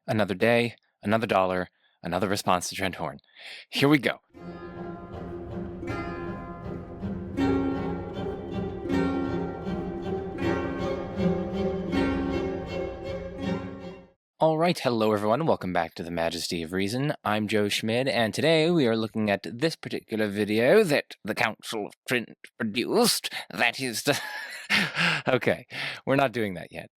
another day, another dollar, another response to Trent Horn. Here we go. Alright, hello everyone, welcome back to the Majesty of Reason. I'm Joe Schmid, and today we are looking at this particular video that the Council of Trent produced. That is the... Okay, we're not doing that yet.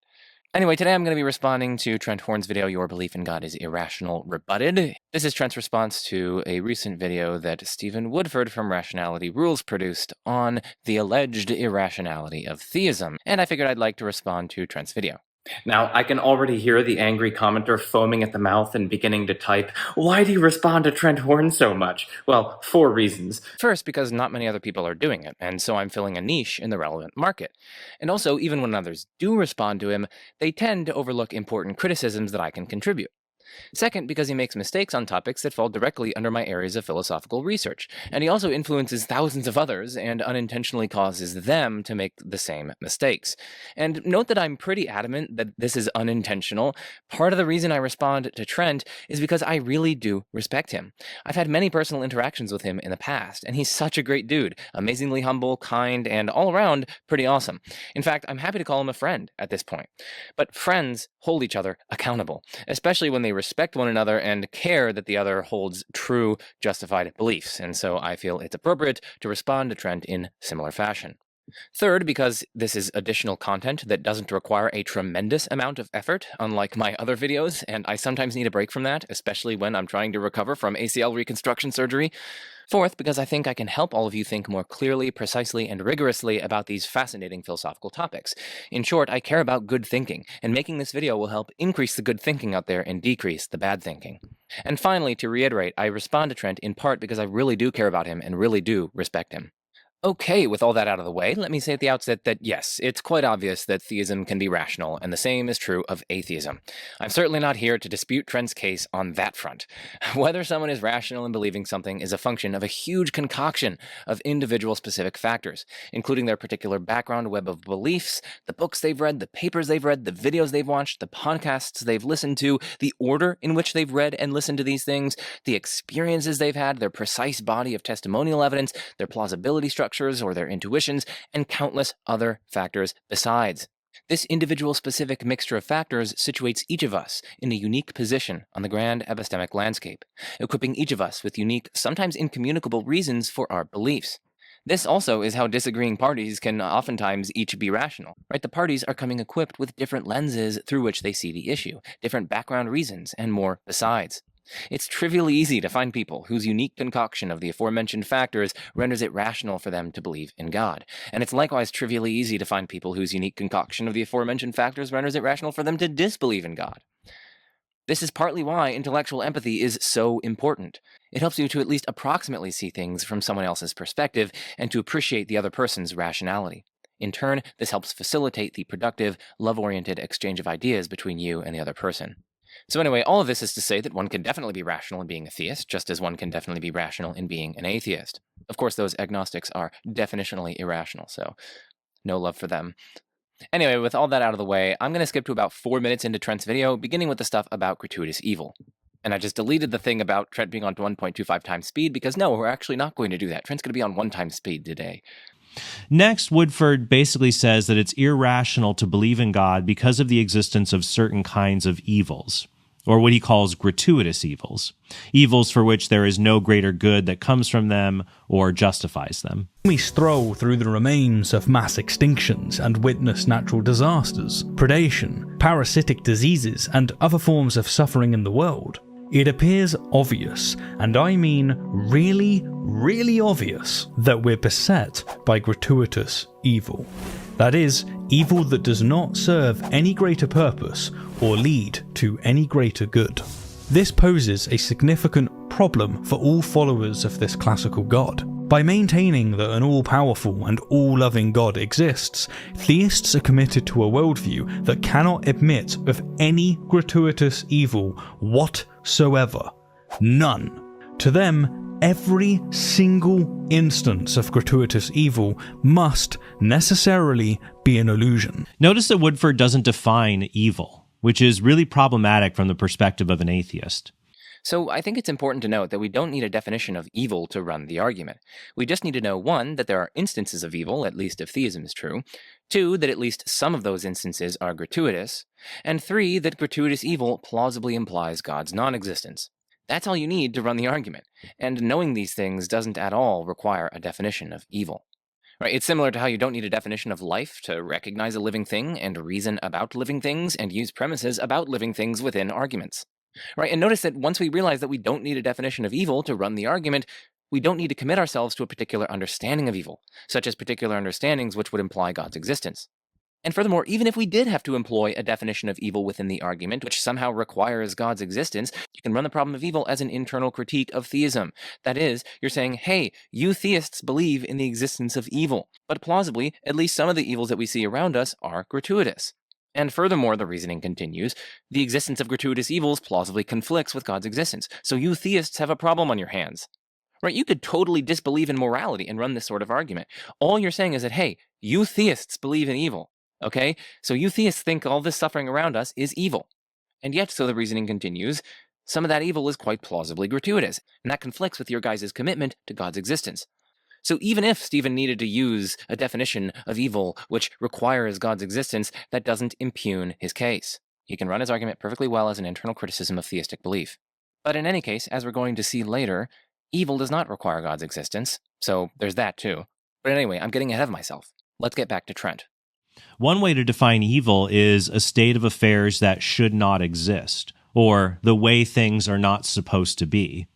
Anyway, today I'm going to be responding to Trent Horn's video, Your Belief in God is Irrational Rebutted. This is Trent's response to a recent video that Stephen Woodford from Rationality Rules produced on the alleged irrationality of theism, and I figured I'd like to respond to Trent's video. Now, I can already hear the angry commenter foaming at the mouth and beginning to type, "Why do you respond to Trent Horn so much?" Well, 4 reasons. First, because not many other people are doing it, and so I'm filling a niche in the relevant market. And also, even when others do respond to him, they tend to overlook important criticisms that I can contribute. Second, because he makes mistakes on topics that fall directly under my areas of philosophical research, and he also influences thousands of others and unintentionally causes them to make the same mistakes. And note that I'm pretty adamant that this is unintentional. Part of the reason I respond to Trent is because I really do respect him. I've had many personal interactions with him in the past, and he's such a great dude, amazingly humble, kind, and all around pretty awesome. In fact, I'm happy to call him a friend at this point. But friends hold each other accountable, especially when they respect one another and care that the other holds true, justified beliefs, and so I feel it's appropriate to respond to Trent in similar fashion. Third, because this is additional content that doesn't require a tremendous amount of effort, unlike my other videos, and I sometimes need a break from that, especially when I'm trying to recover from ACL reconstruction surgery. Fourth, because I think I can help all of you think more clearly, precisely, and rigorously about these fascinating philosophical topics. In short, I care about good thinking, and making this video will help increase the good thinking out there and decrease the bad thinking. And finally, to reiterate, I respond to Trent in part because I really do care about him and really do respect him. Okay, with all that out of the way, let me say at the outset that yes, it's quite obvious that theism can be rational, and the same is true of atheism. I'm certainly not here to dispute Trent's case on that front. Whether someone is rational in believing something is a function of a huge concoction of individual specific factors, including their particular background web of beliefs, the books they've read, the papers they've read, the videos they've watched, the podcasts they've listened to, the order in which they've read and listened to these things, the experiences they've had, their precise body of testimonial evidence, their plausibility structure, or their intuitions, and countless other factors besides. This individual-specific mixture of factors situates each of us in a unique position on the grand epistemic landscape, equipping each of us with unique, sometimes incommunicable reasons for our beliefs. This also is how disagreeing parties can oftentimes each be rational, right? The parties are coming equipped with different lenses through which they see the issue, different background reasons, and more besides. It's trivially easy to find people whose unique concoction of the aforementioned factors renders it rational for them to believe in God. And it's likewise trivially easy to find people whose unique concoction of the aforementioned factors renders it rational for them to disbelieve in God. This is partly why intellectual empathy is so important. It helps you to at least approximately see things from someone else's perspective and to appreciate the other person's rationality. In turn, this helps facilitate the productive, love-oriented exchange of ideas between you and the other person. So anyway, all of this is to say that one can definitely be rational in being a theist, just as one can definitely be rational in being an atheist. Of course, those agnostics are definitionally irrational, so no love for them. Anyway, with all that out of the way, I'm going to skip to about 4 minutes into Trent's video, beginning with the stuff about gratuitous evil. And I just deleted the thing about Trent being on 1.25 times speed, because no, we're actually not going to do that. Trent's going to be on 1 time speed today. Next, Woodford basically says that it's irrational to believe in God because of the existence of certain kinds of evils, or what he calls gratuitous evils, evils for which there is no greater good that comes from them or justifies them. We stroll through the remains of mass extinctions and witness natural disasters, predation, parasitic diseases, and other forms of suffering in the world. It appears obvious, and I mean really, really obvious, that we're beset by gratuitous evil. That is, evil that does not serve any greater purpose or lead to any greater good. This poses a significant problem for all followers of this classical God. By maintaining that an all-powerful and all-loving God exists, theists are committed to a worldview that cannot admit of any gratuitous evil whatsoever. None. To them, every single instance of gratuitous evil must necessarily be an illusion. Notice that Woodford doesn't define evil. which is really problematic from the perspective of an atheist. So I think it's important to note that we don't need a definition of evil to run the argument. We just need to know, 1, that there are instances of evil, at least if theism is true, 2, that at least some of those instances are gratuitous, and 3, that gratuitous evil plausibly implies God's non-existence. That's all you need to run the argument, and knowing these things doesn't at all require a definition of evil. Right? It's similar to how you don't need a definition of life to recognize a living thing and reason about living things and use premises about living things within arguments. Right? And notice that once we realize that we don't need a definition of evil to run the argument, we don't need to commit ourselves to a particular understanding of evil, such as particular understandings which would imply God's existence. And furthermore, even if we did have to employ a definition of evil within the argument, which somehow requires God's existence, you can run the problem of evil as an internal critique of theism. That is, you're saying, hey, you theists believe in the existence of evil, but plausibly, at least some of the evils that we see around us are gratuitous. And furthermore, the reasoning continues, the existence of gratuitous evils plausibly conflicts with God's existence, so you theists have a problem on your hands. Right? You could totally disbelieve in morality and run this sort of argument. All you're saying is that, hey, you theists believe in evil. Okay? So you theists think all this suffering around us is evil. And yet, so the reasoning continues, some of that evil is quite plausibly gratuitous, and that conflicts with your guys' commitment to God's existence. So even if Stephen needed to use a definition of evil which requires God's existence, that doesn't impugn his case. He can run his argument perfectly well as an internal criticism of theistic belief. But in any case, as we're going to see later, evil does not require God's existence, so there's that too. But anyway, I'm getting ahead of myself. Let's get back to Trent. One way to define evil is a state of affairs that should not exist, or the way things are not supposed to be.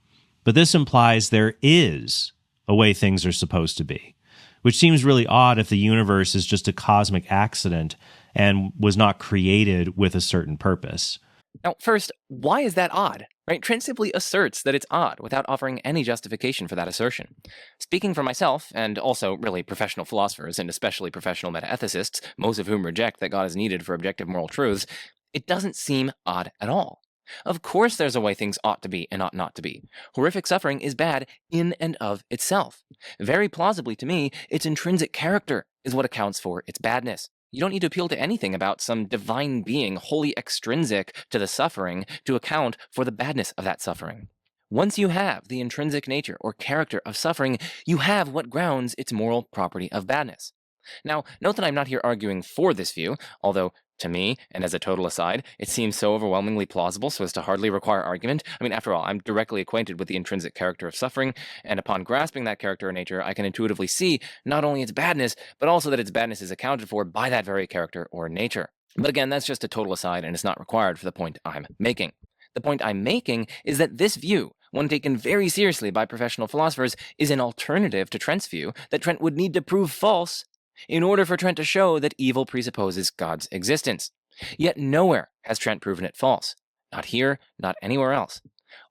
But this implies there is a way things are supposed to be, which seems really odd if the universe is just a cosmic accident and was not created with a certain purpose. Now, first, why is that odd? Right? Trent simply asserts that it's odd without offering any justification for that assertion. Speaking for myself, and also really professional philosophers, and especially professional metaethicists, most of whom reject that God is needed for objective moral truths, it doesn't seem odd at all. Of course there's a way things ought to be and ought not to be. Horrific suffering is bad in and of itself. Very plausibly to me, its intrinsic character is what accounts for its badness. You don't need to appeal to anything about some divine being wholly extrinsic to the suffering to account for the badness of that suffering. Once you have the intrinsic nature or character of suffering, you have what grounds its moral property of badness. Now, note that I'm not here arguing for this view, although to me, and as a total aside, it seems so overwhelmingly plausible so as to hardly require argument. I mean, after all, I'm directly acquainted with the intrinsic character of suffering, and upon grasping that character or nature, I can intuitively see not only its badness, but also that its badness is accounted for by that very character or nature. But again, that's just a total aside, and it's not required for the point I'm making. The point I'm making is that this view, one taken very seriously by professional philosophers, is an alternative to Trent's view that Trent would need to prove false in order for Trent to show that evil presupposes God's existence. Yet nowhere has Trent proven it false. Not here, not anywhere else.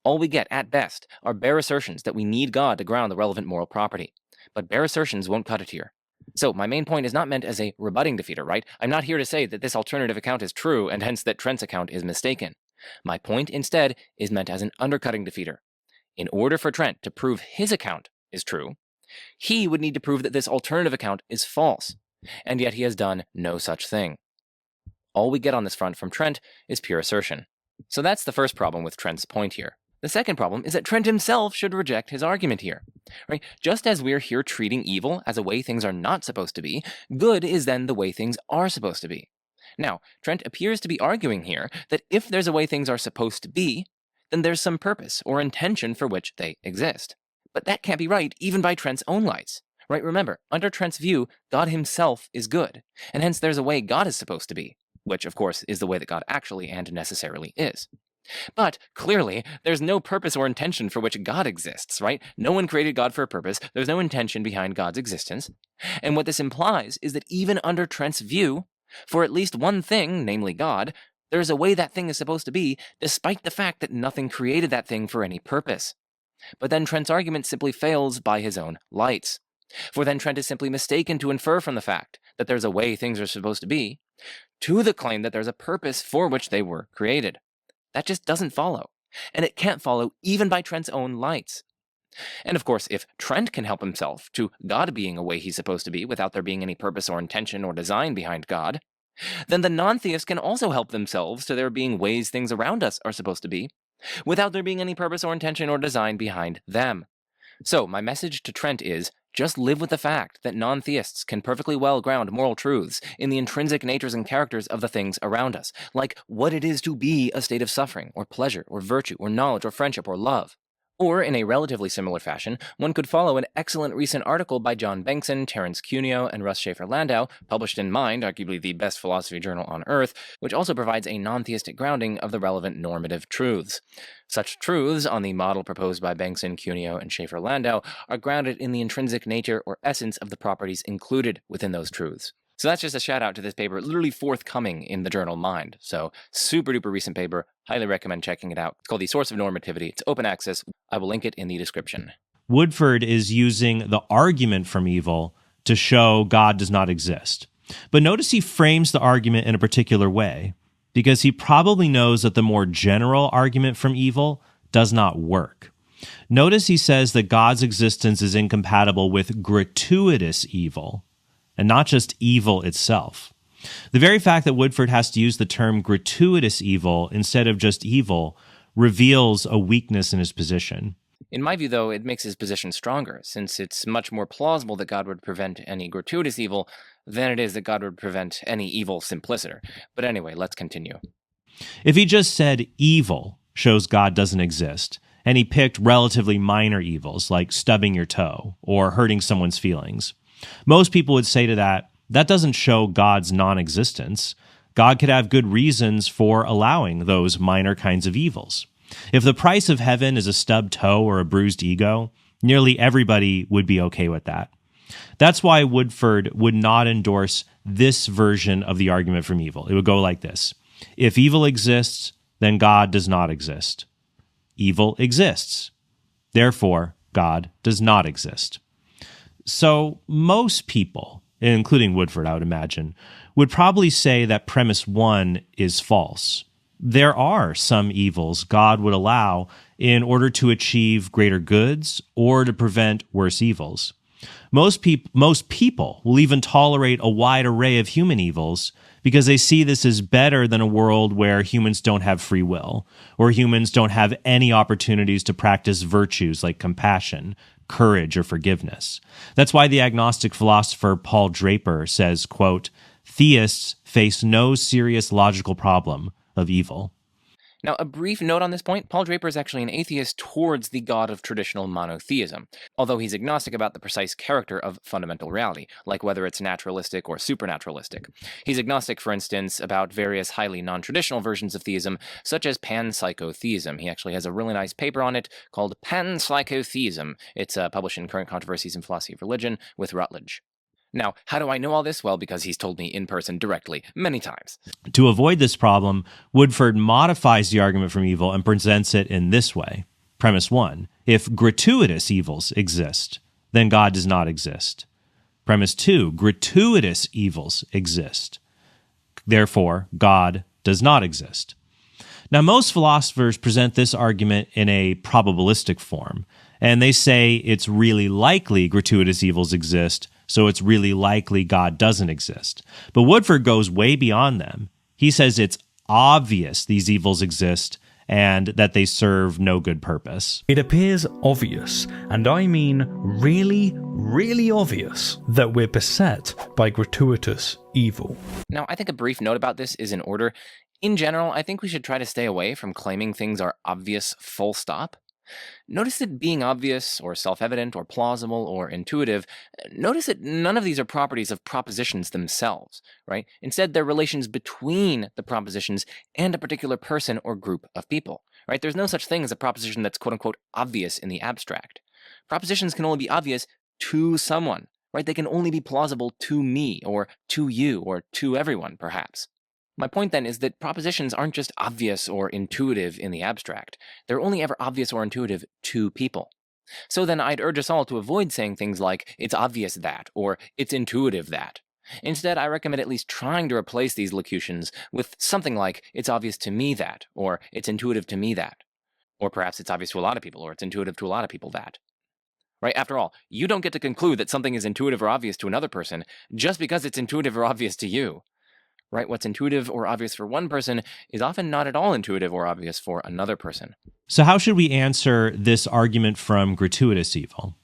All we get, at best, are bare assertions that we need God to ground the relevant moral property. But bare assertions won't cut it here. So my main point is not meant as a rebutting defeater, right? I'm not here to say that this alternative account is true and hence that Trent's account is mistaken. My point, instead, is meant as an undercutting defeater. In order for Trent to prove his account is true, he would need to prove that this alternative account is false, and yet he has done no such thing. All we get on this front from Trent is pure assertion. So that's the first problem with Trent's point here. The second problem is that Trent himself should reject his argument here. Right? Just as we're here treating evil as a way things are not supposed to be, good is then the way things are supposed to be. Now, Trent appears to be arguing here that if there's a way things are supposed to be, then there's some purpose or intention for which they exist. But that can't be right even by Trent's own lights. Right? Remember, under Trent's view, God himself is good, and hence there's a way God is supposed to be, which of course is the way that God actually and necessarily is. But clearly, there's no purpose or intention for which God exists, right? No one created God for a purpose. There's no intention behind God's existence. And what this implies is that even under Trent's view, for at least one thing, namely God, there's a way that thing is supposed to be, despite the fact that nothing created that thing for any purpose. But then Trent's argument simply fails by his own lights. For then Trent is simply mistaken to infer from the fact that there's a way things are supposed to be, to the claim that there's a purpose for which they were created. That just doesn't follow. And it can't follow even by Trent's own lights. And of course, if Trent can help himself to God being a way he's supposed to be without there being any purpose or intention or design behind God, then the non-theists can also help themselves to there being ways things around us are supposed to be, without there being any purpose or intention or design behind them. So, my message to Trent is, just live with the fact that non-theists can perfectly well ground moral truths in the intrinsic natures and characters of the things around us, like what it is to be a state of suffering, or pleasure, or virtue, or knowledge, or friendship, or love. Or, in a relatively similar fashion, one could follow an excellent recent article by John Bengtson, Terence Cuneo, and Russ Schaefer-Landau, published in Mind, arguably the best philosophy journal on Earth, which also provides a non-theistic grounding of the relevant normative truths. Such truths, on the model proposed by Bengtson, Cuneo, and Schaefer-Landau, are grounded in the intrinsic nature or essence of the properties included within those truths. So that's just a shout out to this paper, literally forthcoming in the journal Mind. So super duper recent paper. Highly recommend checking it out. It's called The Source of Normativity. It's open access. I will link it in the description. Woodford is using the argument from evil to show God does not exist. But notice he frames the argument in a particular way, because he probably knows that the more general argument from evil does not work. Notice he says that God's existence is incompatible with gratuitous evil, and not just evil itself. The very fact that Woodford has to use the term gratuitous evil instead of just evil reveals a weakness in his position. In my view, though, it makes his position stronger, since it's much more plausible that God would prevent any gratuitous evil than it is that God would prevent any evil simpliciter. But anyway, let's continue. If he just said evil shows God doesn't exist, and he picked relatively minor evils like stubbing your toe or hurting someone's feelings, most people would say to that doesn't show God's non-existence. God could have good reasons for allowing those minor kinds of evils. If the price of heaven is a stubbed toe or a bruised ego, nearly everybody would be okay with that. That's why Woodford would not endorse this version of the argument from evil. It would go like this. If evil exists, then God does not exist. Evil exists. Therefore, God does not exist. So most people, including Woodford, I would imagine, would probably say that premise 1 is false. There are some evils God would allow in order to achieve greater goods or to prevent worse evils. Most people will even tolerate a wide array of human evils because they see this as better than a world where humans don't have free will, or humans don't have any opportunities to practice virtues like compassion, courage, or forgiveness. That's why the agnostic philosopher Paul Draper says, quote, "Theists face no serious logical problem of evil." Now, a brief note on this point, Paul Draper is actually an atheist towards the God of traditional monotheism, although he's agnostic about the precise character of fundamental reality, like whether it's naturalistic or supernaturalistic. He's agnostic, for instance, about various highly non-traditional versions of theism, such as panpsychotheism. He actually has a really nice paper on it called Panpsychotheism. It's published in Current Controversies in Philosophy of Religion with Routledge. Now, how do I know all this? Well, because he's told me in person directly, many times. To avoid this problem, Woodford modifies the argument from evil and presents it in this way. Premise 1, if gratuitous evils exist, then God does not exist. Premise 2, gratuitous evils exist. Therefore, God does not exist. Now, most philosophers present this argument in a probabilistic form, and they say it's really likely gratuitous evils exist, so it's really likely God doesn't exist. But Woodford goes way beyond them. He says it's obvious these evils exist and that they serve no good purpose. It appears obvious, and I mean really, really obvious, that we're beset by gratuitous evil. Now, I think a brief note about this is in order. In general, I think we should try to stay away from claiming things are obvious full stop. Notice that being obvious, or self-evident, or plausible, or intuitive, notice that none of these are properties of propositions themselves, right? Instead, they're relations between the propositions and a particular person or group of people, right? There's no such thing as a proposition that's quote-unquote obvious in the abstract. Propositions can only be obvious to someone, right? They can only be plausible to me, or to you, or to everyone, perhaps. My point then is that propositions aren't just obvious or intuitive in the abstract. They're only ever obvious or intuitive to people. So then I'd urge us all to avoid saying things like, it's obvious that, or it's intuitive that. Instead, I recommend at least trying to replace these locutions with something like, it's obvious to me that, or it's intuitive to me that. Or perhaps it's obvious to a lot of people, or it's intuitive to a lot of people that. Right? After all, you don't get to conclude that something is intuitive or obvious to another person just because it's intuitive or obvious to you. right? What's intuitive or obvious for one person is often not at all intuitive or obvious for another person. So how should we answer this argument from gratuitous evil?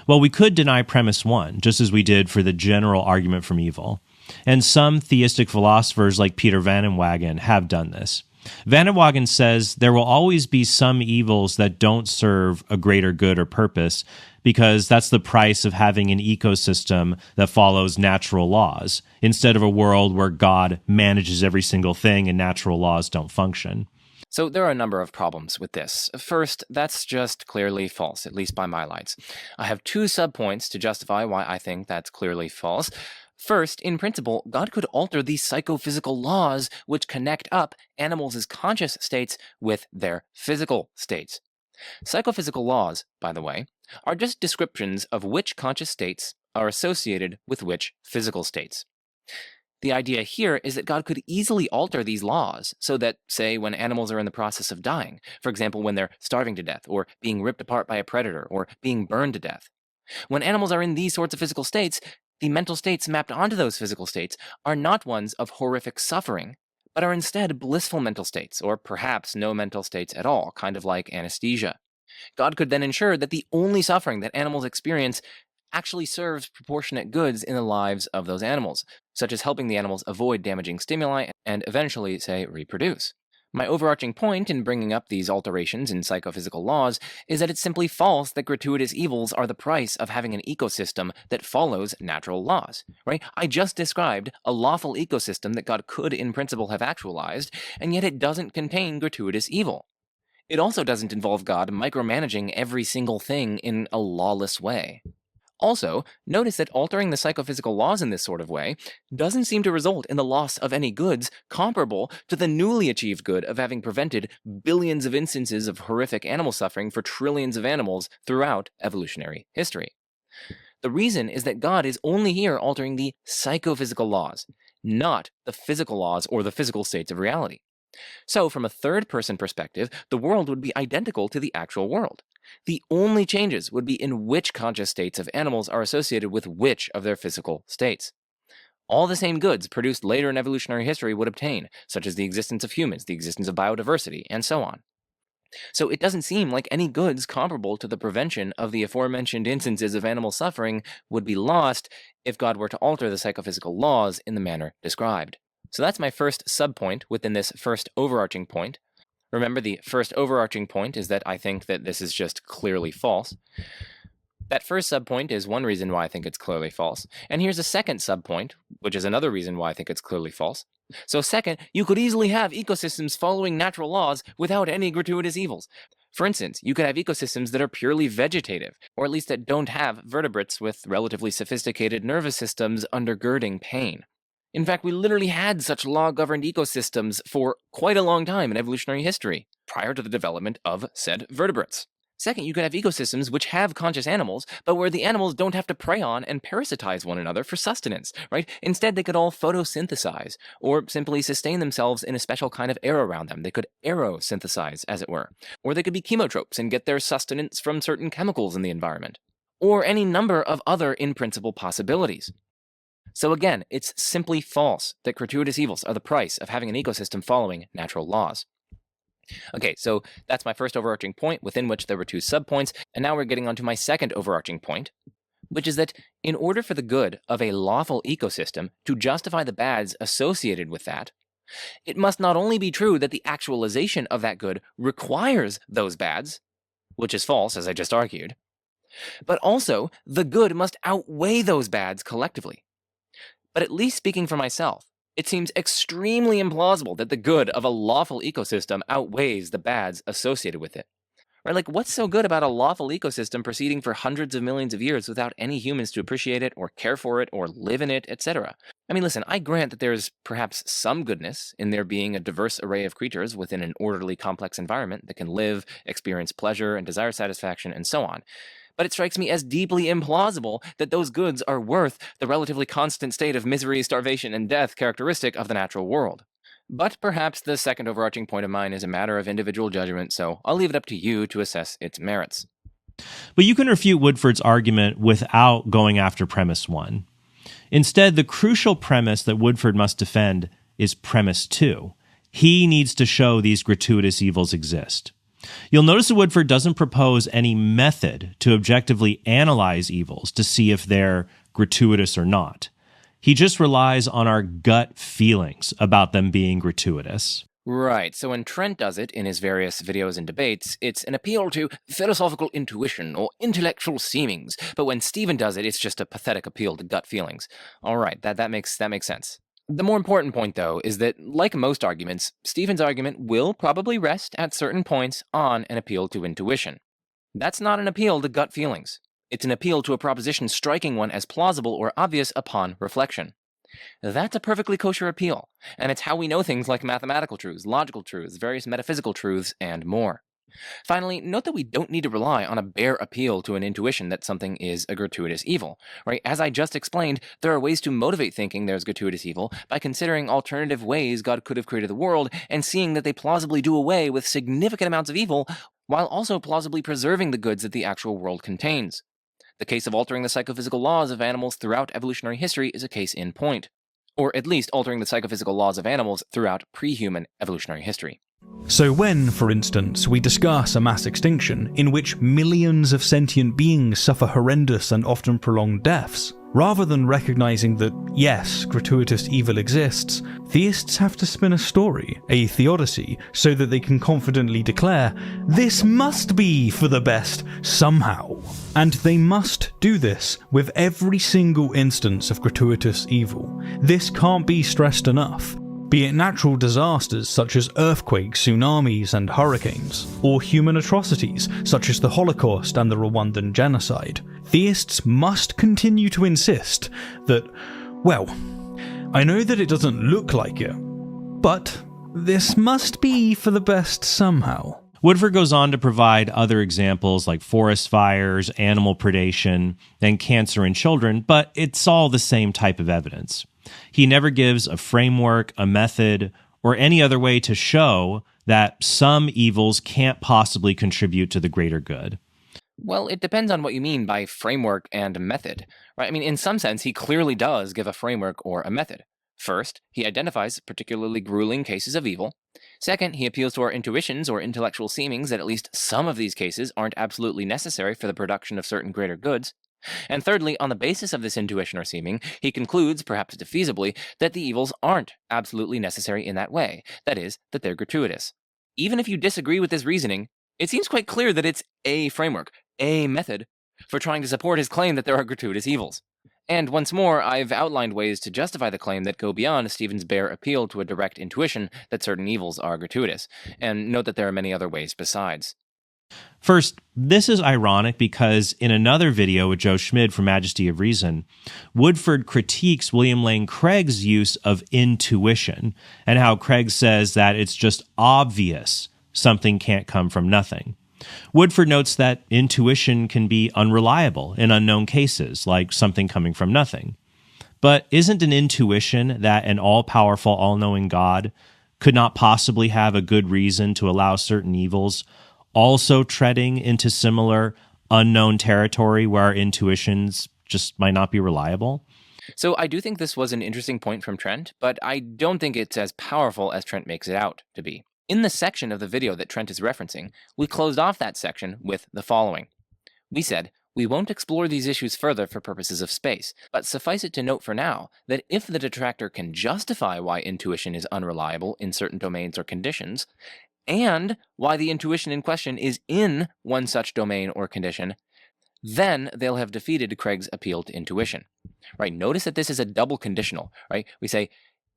Well, we could deny premise one, just as we did for the general argument from evil. And some theistic philosophers like Peter Van Inwagen have done this. Van Inwagen says there will always be some evils that don't serve a greater good or purpose because that's the price of having an ecosystem that follows natural laws instead of a world where God manages every single thing and natural laws don't function. So there are a number of problems with this. First, that's just clearly false, at least by my lights. I have two subpoints to justify why I think that's clearly false. First, in principle, God could alter the psychophysical laws which connect up animals' conscious states with their physical states. Psychophysical laws, by the way, are just descriptions of which conscious states are associated with which physical states. The idea here is that God could easily alter these laws so that, say, when animals are in the process of dying, for example, when they're starving to death, or being ripped apart by a predator, or being burned to death, when animals are in these sorts of physical states, the mental states mapped onto those physical states are not ones of horrific suffering, but are instead blissful mental states, or perhaps no mental states at all, kind of like anesthesia. God could then ensure that the only suffering that animals experience actually serves proportionate goods in the lives of those animals, such as helping the animals avoid damaging stimuli and eventually, say, reproduce. My overarching point in bringing up these alterations in psychophysical laws is that it's simply false that gratuitous evils are the price of having an ecosystem that follows natural laws, right? I just described a lawful ecosystem that God could in principle have actualized, and yet it doesn't contain gratuitous evil. It also doesn't involve God micromanaging every single thing in a lawless way. Also, notice that altering the psychophysical laws in this sort of way doesn't seem to result in the loss of any goods comparable to the newly achieved good of having prevented billions of instances of horrific animal suffering for trillions of animals throughout evolutionary history. The reason is that God is only here altering the psychophysical laws, not the physical laws or the physical states of reality. So, from a third-person perspective, the world would be identical to the actual world. The only changes would be in which conscious states of animals are associated with which of their physical states. All the same goods produced later in evolutionary history would obtain, such as the existence of humans, the existence of biodiversity, and so on. So it doesn't seem like any goods comparable to the prevention of the aforementioned instances of animal suffering would be lost if God were to alter the psychophysical laws in the manner described. So that's my first subpoint within this first overarching point. Remember, the first overarching point is that I think that this is just clearly false. That first subpoint is one reason why I think it's clearly false. And here's a second subpoint, which is another reason why I think it's clearly false. So second, you could easily have ecosystems following natural laws without any gratuitous evils. For instance, you could have ecosystems that are purely vegetative, or at least that don't have vertebrates with relatively sophisticated nervous systems undergirding pain. In fact, we literally had such law-governed ecosystems for quite a long time in evolutionary history, prior to the development of said vertebrates. Second, you could have ecosystems which have conscious animals, but where the animals don't have to prey on and parasitize one another for sustenance, right? Instead, they could all photosynthesize, or simply sustain themselves in a special kind of air around them. They could aerosynthesize, as it were. Or they could be chemotropes and get their sustenance from certain chemicals in the environment. Or any number of other in-principle possibilities. So again, it's simply false that gratuitous evils are the price of having an ecosystem following natural laws. Okay, so that's my first overarching point, within which there were two subpoints, and now we're getting onto my second overarching point, which is that in order for the good of a lawful ecosystem to justify the bads associated with that, it must not only be true that the actualization of that good requires those bads, which is false, as I just argued, but also the good must outweigh those bads collectively. But at least speaking for myself, it seems extremely implausible that the good of a lawful ecosystem outweighs the bads associated with it. Right? Like, what's so good about a lawful ecosystem proceeding for hundreds of millions of years without any humans to appreciate it or care for it or live in it, etc.? I mean, listen, I grant that there's perhaps some goodness in there being a diverse array of creatures within an orderly, complex environment that can live, experience pleasure, and desire satisfaction, and so on. But it strikes me as deeply implausible that those goods are worth the relatively constant state of misery, starvation, and death characteristic of the natural world. But perhaps the second overarching point of mine is a matter of individual judgment, so I'll leave it up to you to assess its merits. But you can refute Woodford's argument without going after premise one. Instead, the crucial premise that Woodford must defend is premise 2. He needs to show these gratuitous evils exist. You'll notice that Woodford doesn't propose any method to objectively analyze evils to see if they're gratuitous or not. He just relies on our gut feelings about them being gratuitous. Right, so when Trent does it in his various videos and debates, it's an appeal to philosophical intuition or intellectual seemings, but when Stephen does it, it's just a pathetic appeal to gut feelings. All right, that makes sense. The more important point, though, is that, like most arguments, Stephen's argument will probably rest at certain points on an appeal to intuition. That's not an appeal to gut feelings. It's an appeal to a proposition striking one as plausible or obvious upon reflection. That's a perfectly kosher appeal, and it's how we know things like mathematical truths, logical truths, various metaphysical truths, and more. Finally, note that we don't need to rely on a bare appeal to an intuition that something is a gratuitous evil, right? As I just explained, there are ways to motivate thinking there's gratuitous evil by considering alternative ways God could have created the world and seeing that they plausibly do away with significant amounts of evil while also plausibly preserving the goods that the actual world contains. The case of altering the psychophysical laws of animals throughout evolutionary history is a case in point, or at least altering the psychophysical laws of animals throughout pre-human evolutionary history. So when, for instance, we discuss a mass extinction in which millions of sentient beings suffer horrendous and often prolonged deaths, rather than recognizing that, yes, gratuitous evil exists, theists have to spin a story, a Theodicy, so that they can confidently declare, this must be for the best somehow. And they must do this with every single instance of gratuitous evil. This can't be stressed enough. Be it natural disasters such as earthquakes, tsunamis, and hurricanes, or human atrocities such as the Holocaust and the Rwandan genocide, theists must continue to insist that, well, I know that it doesn't look like it, but this must be for the best somehow. Woodford goes on to provide other examples like forest fires, animal predation, and cancer in children, but it's all the same type of evidence. He never gives a framework, a method, or any other way to show that some evils can't possibly contribute to the greater good. Well, it depends on what you mean by framework and method, right? I mean, in some sense, he clearly does give a framework or a method. First, he identifies particularly grueling cases of evil. Second, he appeals to our intuitions or intellectual seemings that at least some of these cases aren't absolutely necessary for the production of certain greater goods. And thirdly, on the basis of this intuition or seeming, he concludes, perhaps defeasibly, that the evils aren't absolutely necessary in that way, that is, that they're gratuitous. Even if you disagree with this reasoning, it seems quite clear that it's a framework, a method, for trying to support his claim that there are gratuitous evils. And once more, I've outlined ways to justify the claim that go beyond Stephen's bare appeal to a direct intuition that certain evils are gratuitous, and note that there are many other ways besides. First, this is ironic because in another video with Joe Schmid from Majesty of Reason, Woodford critiques William Lane Craig's use of intuition and how Craig says that it's just obvious something can't come from nothing. Woodford notes that intuition can be unreliable in unknown cases, like something coming from nothing. But isn't an intuition that an all-powerful, all-knowing God could not possibly have a good reason to allow certain evils also treading into similar unknown territory where our intuitions just might not be reliable? So I do think this was an interesting point from Trent, but I don't think it's as powerful as Trent makes it out to be. In the section of the video that Trent is referencing, we closed off that section with the following. We said, we won't explore these issues further for purposes of space, but suffice it to note for now that if the detractor can justify why intuition is unreliable in certain domains or conditions, and why the intuition in question is in one such domain or condition, then they'll have defeated Craig's appeal to intuition. Right? Notice that this is a double conditional, right? We say,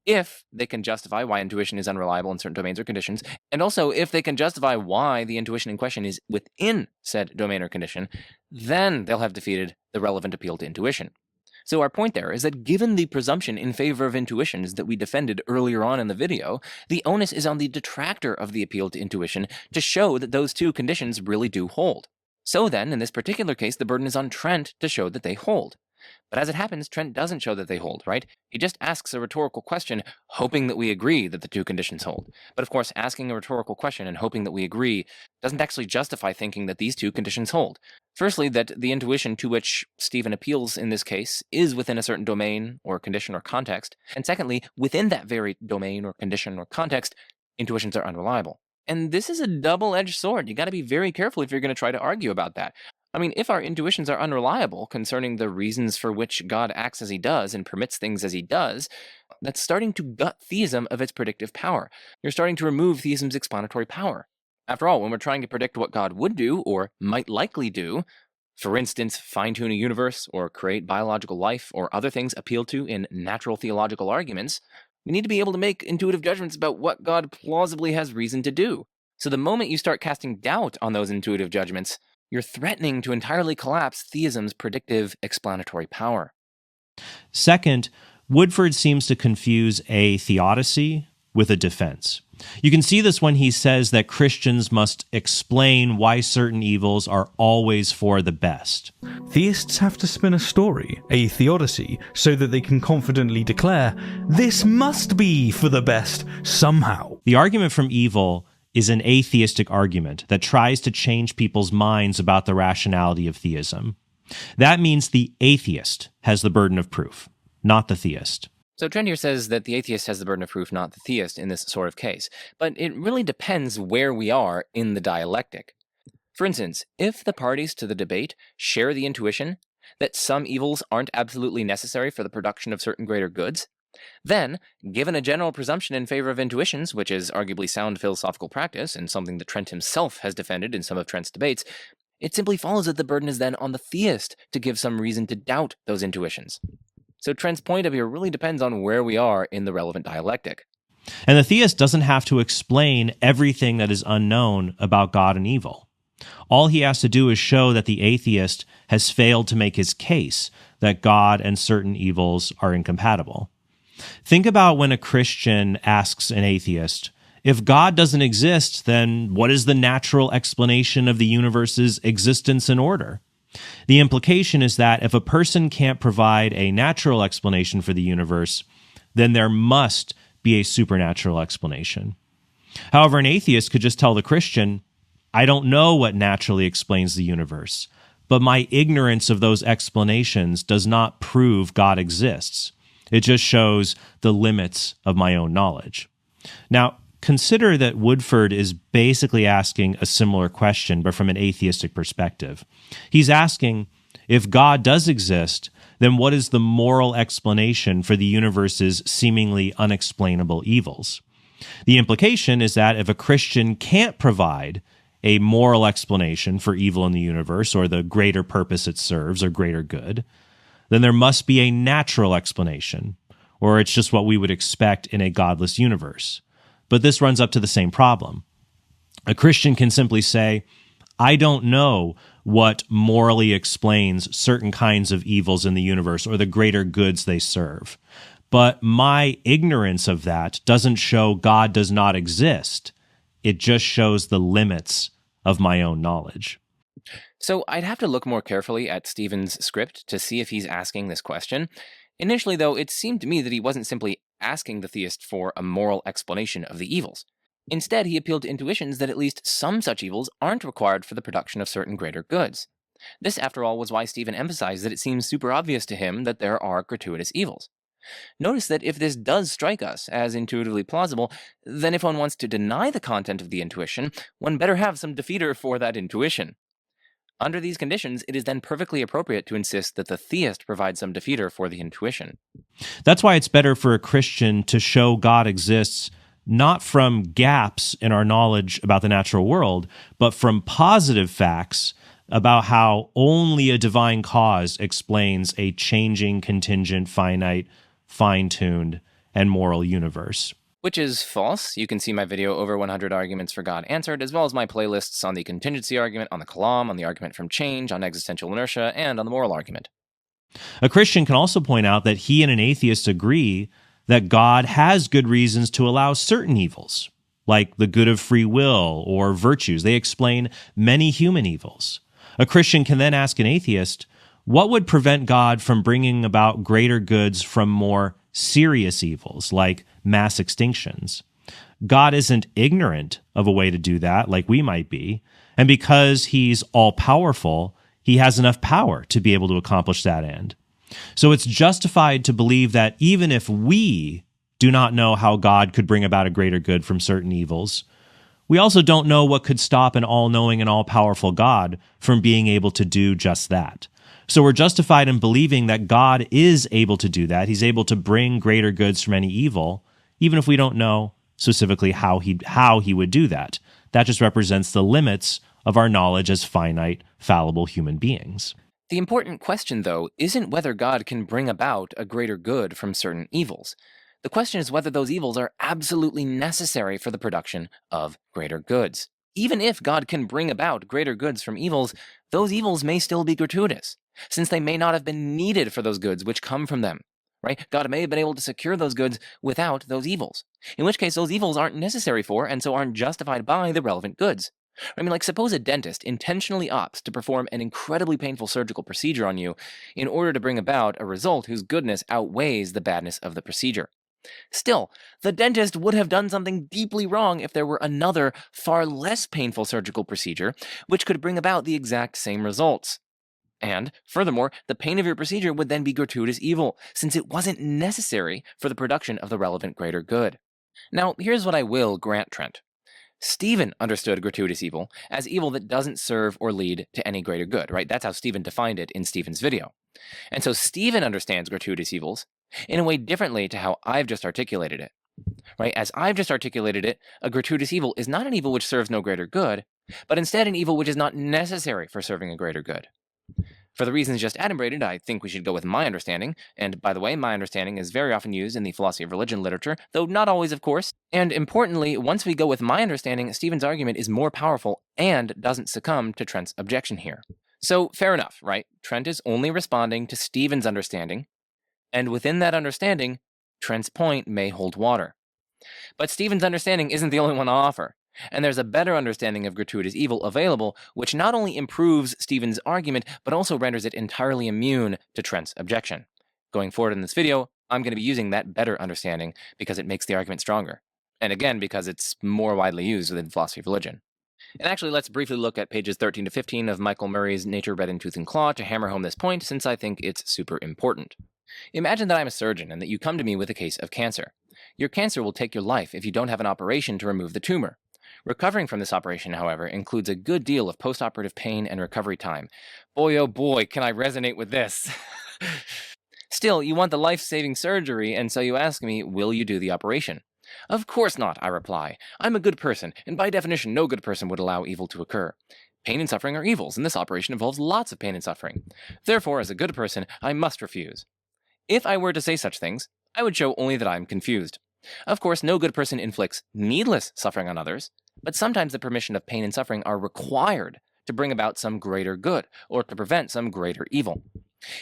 if they can justify why intuition is unreliable in certain domains or conditions, and also if they can justify why the intuition in question is within said domain or condition, then they'll have defeated the relevant appeal to intuition. So our point there is that given the presumption in favor of intuitions that we defended earlier on in the video, the onus is on the detractor of the appeal to intuition to show that those two conditions really do hold. So then, in this particular case, the burden is on Trent to show that they hold. But as it happens, Trent doesn't show that they hold, right? He just asks a rhetorical question, hoping that we agree that the two conditions hold. But of course, asking a rhetorical question and hoping that we agree doesn't actually justify thinking that these two conditions hold. Firstly, that the intuition to which Stephen appeals in this case is within a certain domain or condition or context. And secondly, within that very domain or condition or context, intuitions are unreliable. And this is a double-edged sword. You got to be very careful if you're going to try to argue about that. I mean, if our intuitions are unreliable concerning the reasons for which God acts as he does and permits things as he does, that's starting to gut theism of its predictive power. You're starting to remove theism's explanatory power. After all, when we're trying to predict what God would do or might likely do, for instance, fine-tune a universe or create biological life or other things appealed to in natural theological arguments, we need to be able to make intuitive judgments about what God plausibly has reason to do. So the moment you start casting doubt on those intuitive judgments, you're threatening to entirely collapse theism's predictive explanatory power. Second, Woodford seems to confuse a theodicy with a defense. You can see this when he says that Christians must explain why certain evils are always for the best. Theists have to spin a story, a theodicy, so that they can confidently declare, this must be for the best somehow. The argument from evil is an atheistic argument that tries to change people's minds about the rationality of theism. That means the atheist has the burden of proof, not the theist. So Trent here says that the atheist has the burden of proof, not the theist, in this sort of case. But it really depends where we are in the dialectic. For instance, if the parties to the debate share the intuition that some evils aren't absolutely necessary for the production of certain greater goods, then, given a general presumption in favor of intuitions, which is arguably sound philosophical practice and something that Trent himself has defended in some of Trent's debates, it simply follows that the burden is then on the theist to give some reason to doubt those intuitions. So Trent's point of view really depends on where we are in the relevant dialectic. And the theist doesn't have to explain everything that is unknown about God and evil. All he has to do is show that the atheist has failed to make his case that God and certain evils are incompatible. Think about when a Christian asks an atheist, if God doesn't exist, then what is the natural explanation of the universe's existence and order? The implication is that if a person can't provide a natural explanation for the universe, then there must be a supernatural explanation. However, an atheist could just tell the Christian, I don't know what naturally explains the universe, but my ignorance of those explanations does not prove God exists. It just shows the limits of my own knowledge. Now, consider that Woodford is basically asking a similar question, but from an atheistic perspective. He's asking, if God does exist, then what is the moral explanation for the universe's seemingly unexplainable evils? The implication is that if a Christian can't provide a moral explanation for evil in the universe or the greater purpose it serves or greater good, then there must be a natural explanation, or it's just what we would expect in a godless universe. But this runs up to the same problem. A Christian can simply say, I don't know what morally explains certain kinds of evils in the universe or the greater goods they serve. But my ignorance of that doesn't show God does not exist. It just shows the limits of my own knowledge. So I'd have to look more carefully at Stephen's script to see if he's asking this question. Initially, though, it seemed to me that he wasn't simply asking the theist for a moral explanation of the evils. Instead, he appealed to intuitions that at least some such evils aren't required for the production of certain greater goods. This, after all, was why Stephen emphasized that it seems super obvious to him that there are gratuitous evils. Notice that if this does strike us as intuitively plausible, then if one wants to deny the content of the intuition, one better have some defeater for that intuition. Under these conditions, it is then perfectly appropriate to insist that the theist provide some defeater for the intuition. That's why it's better for a Christian to show God exists not from gaps in our knowledge about the natural world, but from positive facts about how only a divine cause explains a changing, contingent, finite, fine-tuned, and moral universe. Which is false. You can see my video over 100 arguments for God answered, as well as my playlists on the contingency argument, on the kalam, on the argument from change, on existential inertia, and on the moral argument. A Christian can also point out that he and an atheist agree that God has good reasons to allow certain evils, like the good of free will or virtues. They explain many human evils. A Christian can then ask an atheist, What would prevent God from bringing about greater goods from more serious evils, like mass extinctions? God isn't ignorant of a way to do that, like we might be, and because he's all-powerful, he has enough power to be able to accomplish that end. So it's justified to believe that even if we do not know how God could bring about a greater good from certain evils, we also don't know what could stop an all-knowing and all-powerful God from being able to do just that. So we're justified in believing that God is able to do that. He's able to bring greater goods from any evil, even if we don't know specifically how he would do that. That just represents the limits of our knowledge as finite, fallible human beings. The important question, though, isn't whether God can bring about a greater good from certain evils. The question is whether those evils are absolutely necessary for the production of greater goods. Even if God can bring about greater goods from evils, those evils may still be gratuitous, since they may not have been needed for those goods which come from them. Right? God may have been able to secure those goods without those evils, in which case those evils aren't necessary for and so aren't justified by the relevant goods. I mean, like, suppose a dentist intentionally opts to perform an incredibly painful surgical procedure on you in order to bring about a result whose goodness outweighs the badness of the procedure. Still, the dentist would have done something deeply wrong if there were another, far less painful surgical procedure which could bring about the exact same results. And, furthermore, the pain of your procedure would then be gratuitous evil, since it wasn't necessary for the production of the relevant greater good. Now, here's what I will grant Trent. Stephen understood gratuitous evil as evil that doesn't serve or lead to any greater good, right? That's how Stephen defined it in Stephen's video. And so Stephen understands gratuitous evils in a way differently to how I've just articulated it, right? As I've just articulated it, a gratuitous evil is not an evil which serves no greater good, but instead an evil which is not necessary for serving a greater good. For the reasons just adumbrated, I think we should go with my understanding, and by the way, my understanding is very often used in the philosophy of religion literature, though not always, of course. And importantly, once we go with my understanding, Stephen's argument is more powerful and doesn't succumb to Trent's objection here. So, fair enough, right? Trent is only responding to Stephen's understanding, and within that understanding, Trent's point may hold water. But Stephen's understanding isn't the only one to offer. And there's a better understanding of gratuitous evil available, which not only improves Stephen's argument, but also renders it entirely immune to Trent's objection. Going forward in this video, I'm going to be using that better understanding because it makes the argument stronger. And again, because it's more widely used within philosophy of religion. And actually, let's briefly look at pages 13 to 15 of Michael Murray's Nature, Red in Tooth and Claw to hammer home this point, since I think it's super important. Imagine that I'm a surgeon and that you come to me with a case of cancer. Your cancer will take your life if you don't have an operation to remove the tumor. Recovering from this operation, however, includes a good deal of postoperative pain and recovery time. Boy, oh boy, can I resonate with this. Still, you want the life-saving surgery, and so you ask me, will you do the operation? Of course not, I reply. I'm a good person, and by definition, no good person would allow evil to occur. Pain and suffering are evils, and this operation involves lots of pain and suffering. Therefore, as a good person, I must refuse. If I were to say such things, I would show only that I am confused. Of course, no good person inflicts needless suffering on others, but sometimes the permission of pain and suffering are required to bring about some greater good, or to prevent some greater evil.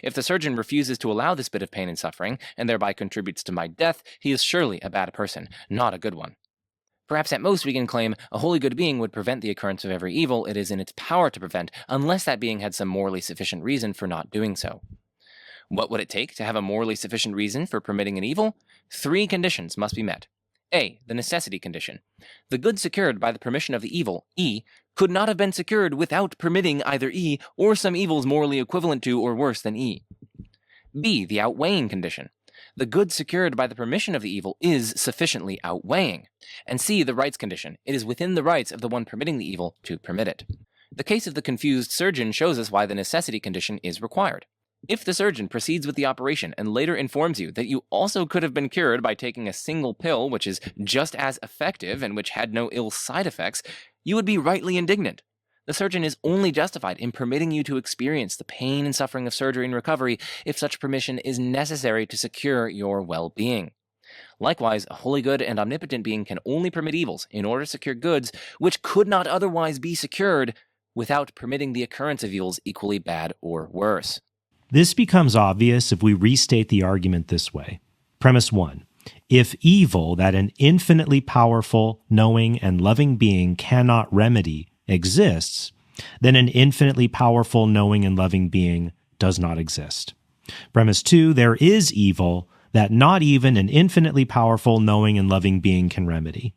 If the surgeon refuses to allow this bit of pain and suffering, and thereby contributes to my death, he is surely a bad person, not a good one. Perhaps at most we can claim a wholly good being would prevent the occurrence of every evil it is in its power to prevent, unless that being had some morally sufficient reason for not doing so. What would it take to have a morally sufficient reason for permitting an evil? 3 conditions must be met. A. The necessity condition. The good secured by the permission of the evil, E, could not have been secured without permitting either E or some evils morally equivalent to or worse than E. B. The outweighing condition. The good secured by the permission of the evil is sufficiently outweighing. And C. The rights condition. It is within the rights of the one permitting the evil to permit it. The case of the confused surgeon shows us why the necessity condition is required. If the surgeon proceeds with the operation and later informs you that you also could have been cured by taking a single pill which is just as effective and which had no ill side effects, you would be rightly indignant. The surgeon is only justified in permitting you to experience the pain and suffering of surgery and recovery if such permission is necessary to secure your well-being. Likewise, a wholly good and omnipotent being can only permit evils in order to secure goods which could not otherwise be secured without permitting the occurrence of evils equally bad or worse. This becomes obvious if we restate the argument this way. Premise 1. If evil that an infinitely powerful, knowing, and loving being cannot remedy exists, then an infinitely powerful, knowing, and loving being does not exist. Premise 2, there is evil that not even an infinitely powerful, knowing, and loving being can remedy.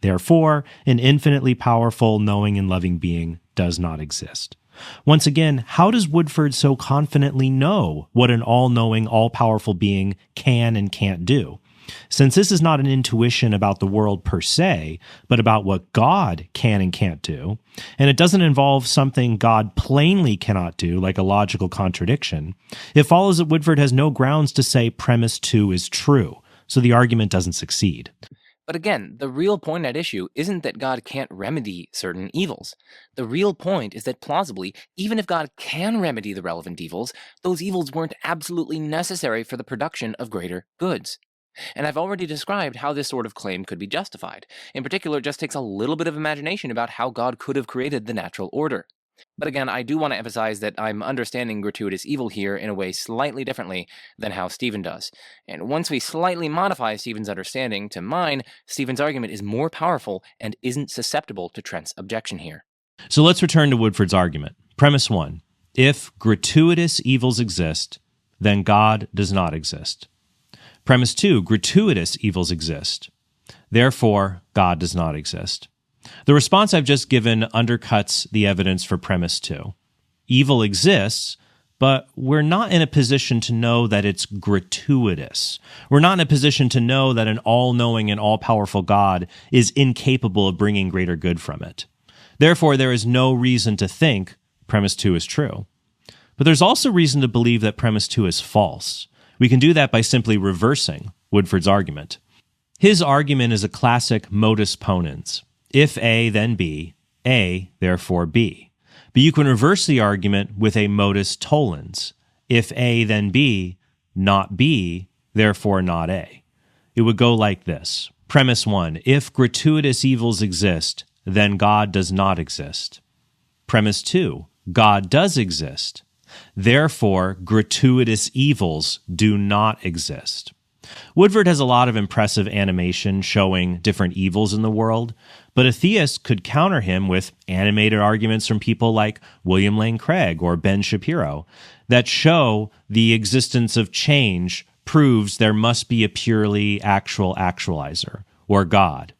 Therefore, an infinitely powerful, knowing, and loving being does not exist. Once again, how does Woodford so confidently know what an all-knowing, all-powerful being can and can't do? Since this is not an intuition about the world per se, but about what God can and can't do, and it doesn't involve something God plainly cannot do, like a logical contradiction, it follows that Woodford has no grounds to say premise 2 is true, so the argument doesn't succeed. But again, the real point at issue isn't that God can't remedy certain evils. The real point is that plausibly, even if God can remedy the relevant evils, those evils weren't absolutely necessary for the production of greater goods. And I've already described how this sort of claim could be justified. In particular, it just takes a little bit of imagination about how God could have created the natural order. But again, I do want to emphasize that I'm understanding gratuitous evil here in a way slightly differently than how Stephen does. And once we slightly modify Stephen's understanding to mine, Stephen's argument is more powerful and isn't susceptible to Trent's objection here. So let's return to Woodford's argument. Premise 1, if gratuitous evils exist, then God does not exist. Premise 2, gratuitous evils exist. Therefore, God does not exist. The response I've just given undercuts the evidence for premise 2. Evil exists, but we're not in a position to know that it's gratuitous. We're not in a position to know that an all-knowing and all-powerful God is incapable of bringing greater good from it. Therefore, there is no reason to think premise 2 is true. But there's also reason to believe that premise 2 is false. We can do that by simply reversing Woodford's argument. His argument is a classic modus ponens. If A, then B, A, therefore B. But you can reverse the argument with a modus tollens. If A, then B, not B, therefore not A. It would go like this. Premise 1, if gratuitous evils exist, then God does not exist. Premise 2, God does exist. Therefore, gratuitous evils do not exist. Woodford has a lot of impressive animation showing different evils in the world, but a theist could counter him with animated arguments from people like William Lane Craig or Ben Shapiro that show the existence of change proves there must be a purely actual actualizer, or God,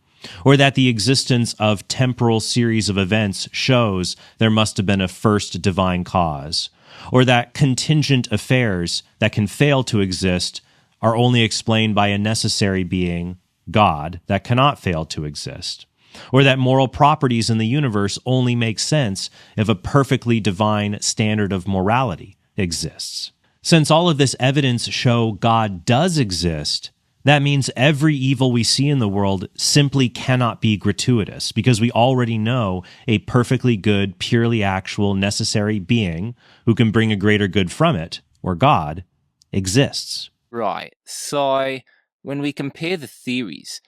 or that the existence of temporal series of events shows there must have been a first divine cause, or that contingent affairs that can fail to exist are only explained by a necessary being, God, that cannot fail to exist, or that moral properties in the universe only make sense if a perfectly divine standard of morality exists. Since all of this evidence show God does exist, that means every evil we see in the world simply cannot be gratuitous, because we already know a perfectly good, purely actual, necessary being who can bring a greater good from it, or God, exists. Right, so when we compare the theories,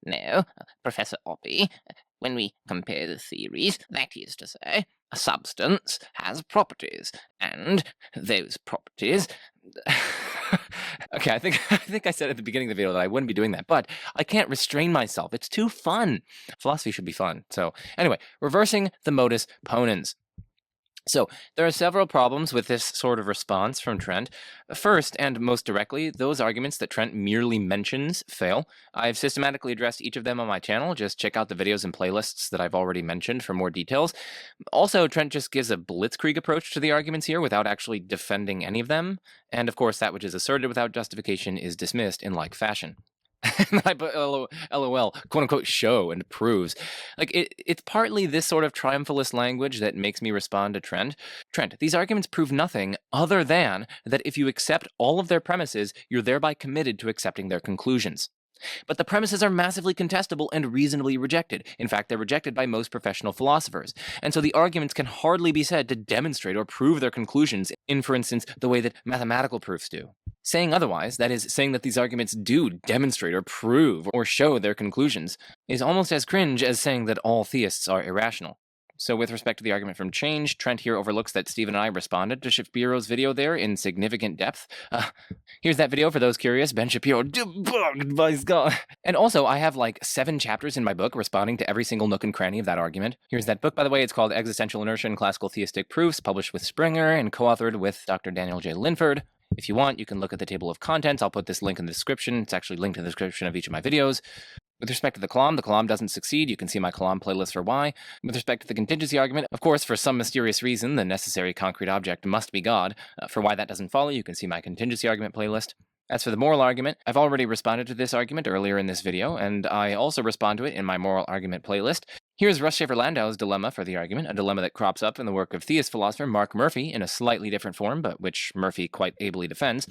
No, Professor Oppie, when we compare the theories, that is to say, a substance has properties, and those properties... Okay, I think I said at the beginning of the video that I wouldn't be doing that, but I can't restrain myself. It's too fun. Philosophy should be fun. So anyway, reversing the modus ponens. So, there are several problems with this sort of response from Trent. First, and most directly, those arguments that Trent merely mentions fail. I've systematically addressed each of them on my channel. Just check out the videos and playlists that I've already mentioned for more details. Also, Trent just gives a blitzkrieg approach to the arguments here without actually defending any of them. And of course, that which is asserted without justification is dismissed in like fashion. And I put LOL, quote-unquote, show and proves. Like, it's partly this sort of triumphalist language that makes me respond to Trent. Trent, these arguments prove nothing other than that if you accept all of their premises, you're thereby committed to accepting their conclusions. But the premises are massively contestable and reasonably rejected. In fact, they're rejected by most professional philosophers. And so the arguments can hardly be said to demonstrate or prove their conclusions in, for instance, the way that mathematical proofs do. Saying otherwise, that is, saying that these arguments do demonstrate or prove or show their conclusions, is almost as cringe as saying that all theists are irrational. So with respect to the argument from change, Trent here overlooks that Stephen and I responded to Shapiro's video there in significant depth. Here's that video for those curious. Ben Shapiro debunked by God. And also, I have like 7 chapters in my book responding to every single nook and cranny of that argument. Here's that book, by the way. It's called Existential Inertia and Classical Theistic Proofs, published with Springer and co-authored with Dr. Daniel J. Linford. If you want, you can look at the table of contents. I'll put this link in the description. It's actually linked in the description of each of my videos. With respect to the Kalam doesn't succeed. You can see my Kalam playlist for why. With respect to the contingency argument, of course, for some mysterious reason, the necessary concrete object must be God. For why that doesn't follow, you can see my contingency argument playlist. As for the moral argument, I've already responded to this argument earlier in this video, and I also respond to it in my moral argument playlist. Here's Russ Schaefer-Landau's dilemma for the argument, a dilemma that crops up in the work of theist philosopher Mark Murphy in a slightly different form, but which Murphy quite ably defends.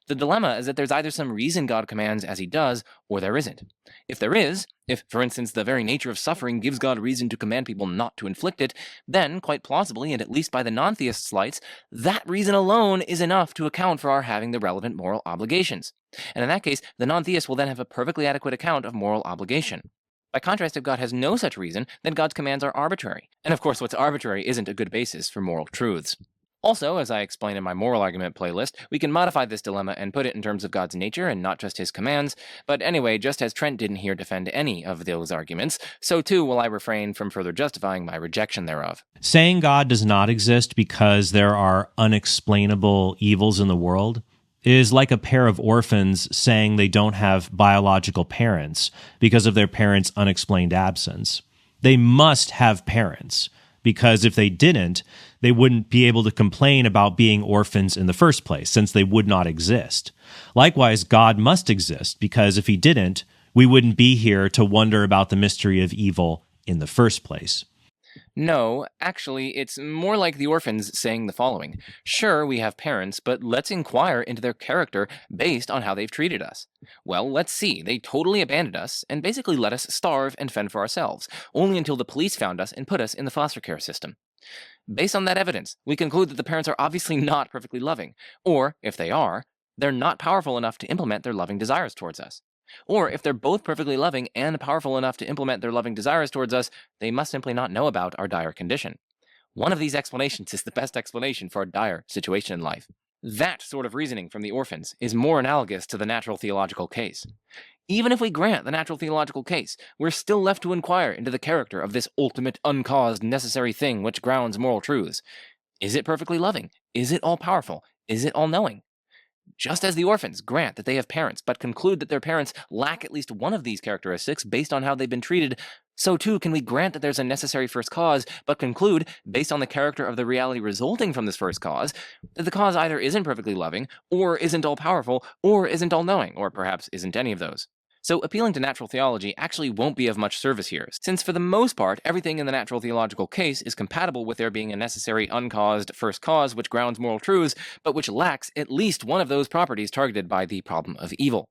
The dilemma is that there's either some reason God commands as he does, or there isn't. If there is, if, for instance, the very nature of suffering gives God reason to command people not to inflict it, then, quite plausibly, and at least by the non-theist's lights, that reason alone is enough to account for our having the relevant moral obligations. And in that case, the non-theist will then have a perfectly adequate account of moral obligation. By contrast, if God has no such reason, then God's commands are arbitrary. And of course, what's arbitrary isn't a good basis for moral truths. Also, as I explain in my moral argument playlist, we can modify this dilemma and put it in terms of God's nature and not just his commands. But anyway, just as Trent didn't here defend any of those arguments, so too will I refrain from further justifying my rejection thereof. Saying God does not exist because there are unexplainable evils in the world is like a pair of orphans saying they don't have biological parents because of their parents' unexplained absence. They must have parents, because if they didn't, they wouldn't be able to complain about being orphans in the first place, since they would not exist. Likewise, God must exist, because if he didn't, we wouldn't be here to wonder about the mystery of evil in the first place. No, actually, it's more like the orphans saying the following. Sure, we have parents, but let's inquire into their character based on how they've treated us. Well, let's see. They totally abandoned us and basically let us starve and fend for ourselves, only until the police found us and put us in the foster care system. Based on that evidence, we conclude that the parents are obviously not perfectly loving, or, if they are, they're not powerful enough to implement their loving desires towards us. Or, if they're both perfectly loving and powerful enough to implement their loving desires towards us, they must simply not know about our dire condition. One of these explanations is the best explanation for a dire situation in life. That sort of reasoning from the orphans is more analogous to the natural theological case. Even if we grant the natural theological case, we're still left to inquire into the character of this ultimate, uncaused, necessary thing which grounds moral truths. Is it perfectly loving? Is it all-powerful? Is it all-knowing? Just as the orphans grant that they have parents, but conclude that their parents lack at least one of these characteristics based on how they've been treated, so too can we grant that there's a necessary first cause, but conclude, based on the character of the reality resulting from this first cause, that the cause either isn't perfectly loving, or isn't all-powerful, or isn't all-knowing, or perhaps isn't any of those. So appealing to natural theology actually won't be of much service here, since for the most part, everything in the natural theological case is compatible with there being a necessary uncaused first cause which grounds moral truths, but which lacks at least one of those properties targeted by the problem of evil.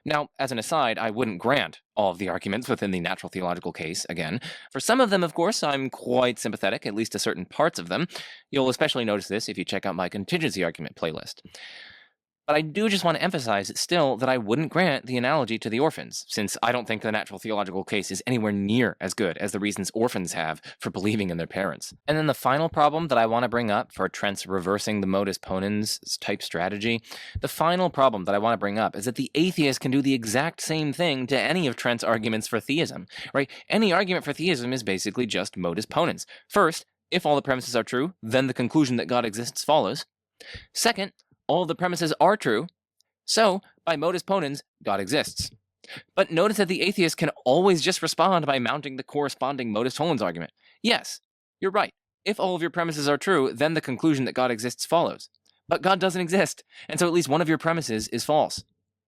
Now, as an aside, I wouldn't grant all of the arguments within the natural theological case, again. For some of them, of course, I'm quite sympathetic, at least to certain parts of them. You'll especially notice this if you check out my contingency argument playlist. But I do just want to emphasize still that I wouldn't grant the analogy to the orphans, since I don't think the natural theological case is anywhere near as good as the reasons orphans have for believing in their parents. And then the final problem that I want to bring up for Trent's reversing the modus ponens type strategy, the final problem that I want to bring up is that the atheist can do the exact same thing to any of Trent's arguments for theism, right? Any argument for theism is basically just modus ponens. First, if all the premises are true, then the conclusion that God exists follows. Second, all of the premises are true, so, by modus ponens, God exists. But notice that the atheist can always just respond by mounting the corresponding modus ponens argument. Yes, you're right. If all of your premises are true, then the conclusion that God exists follows. But God doesn't exist, and so at least one of your premises is false.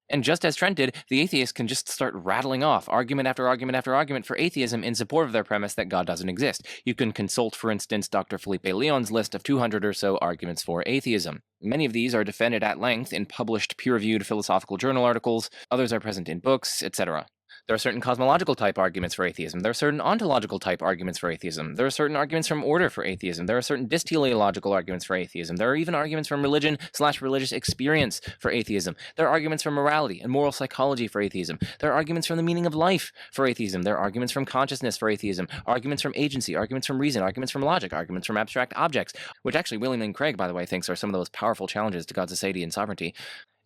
And just as Trent did, the atheist can just start rattling off argument after argument after argument for atheism in support of their premise that God doesn't exist. You can consult, for instance, Dr. Felipe Leon's list of 200 or so arguments for atheism. Many of these are defended at length in published peer-reviewed philosophical journal articles, others are present in books, etc. There are certain cosmological type arguments for atheism. There are certain ontological type arguments for atheism. There are certain arguments from order for atheism. There are certain teleological arguments for atheism. There are even arguments from religion/religious experience for atheism. There are arguments from morality and moral psychology for atheism. There are arguments from the meaning of life for atheism. There are arguments from consciousness for atheism, arguments from agency, arguments from reason, arguments from logic, arguments from abstract objects, which actually William Lane Craig, by the way, thinks are some of the most powerful challenges to God's aseity and sovereignty.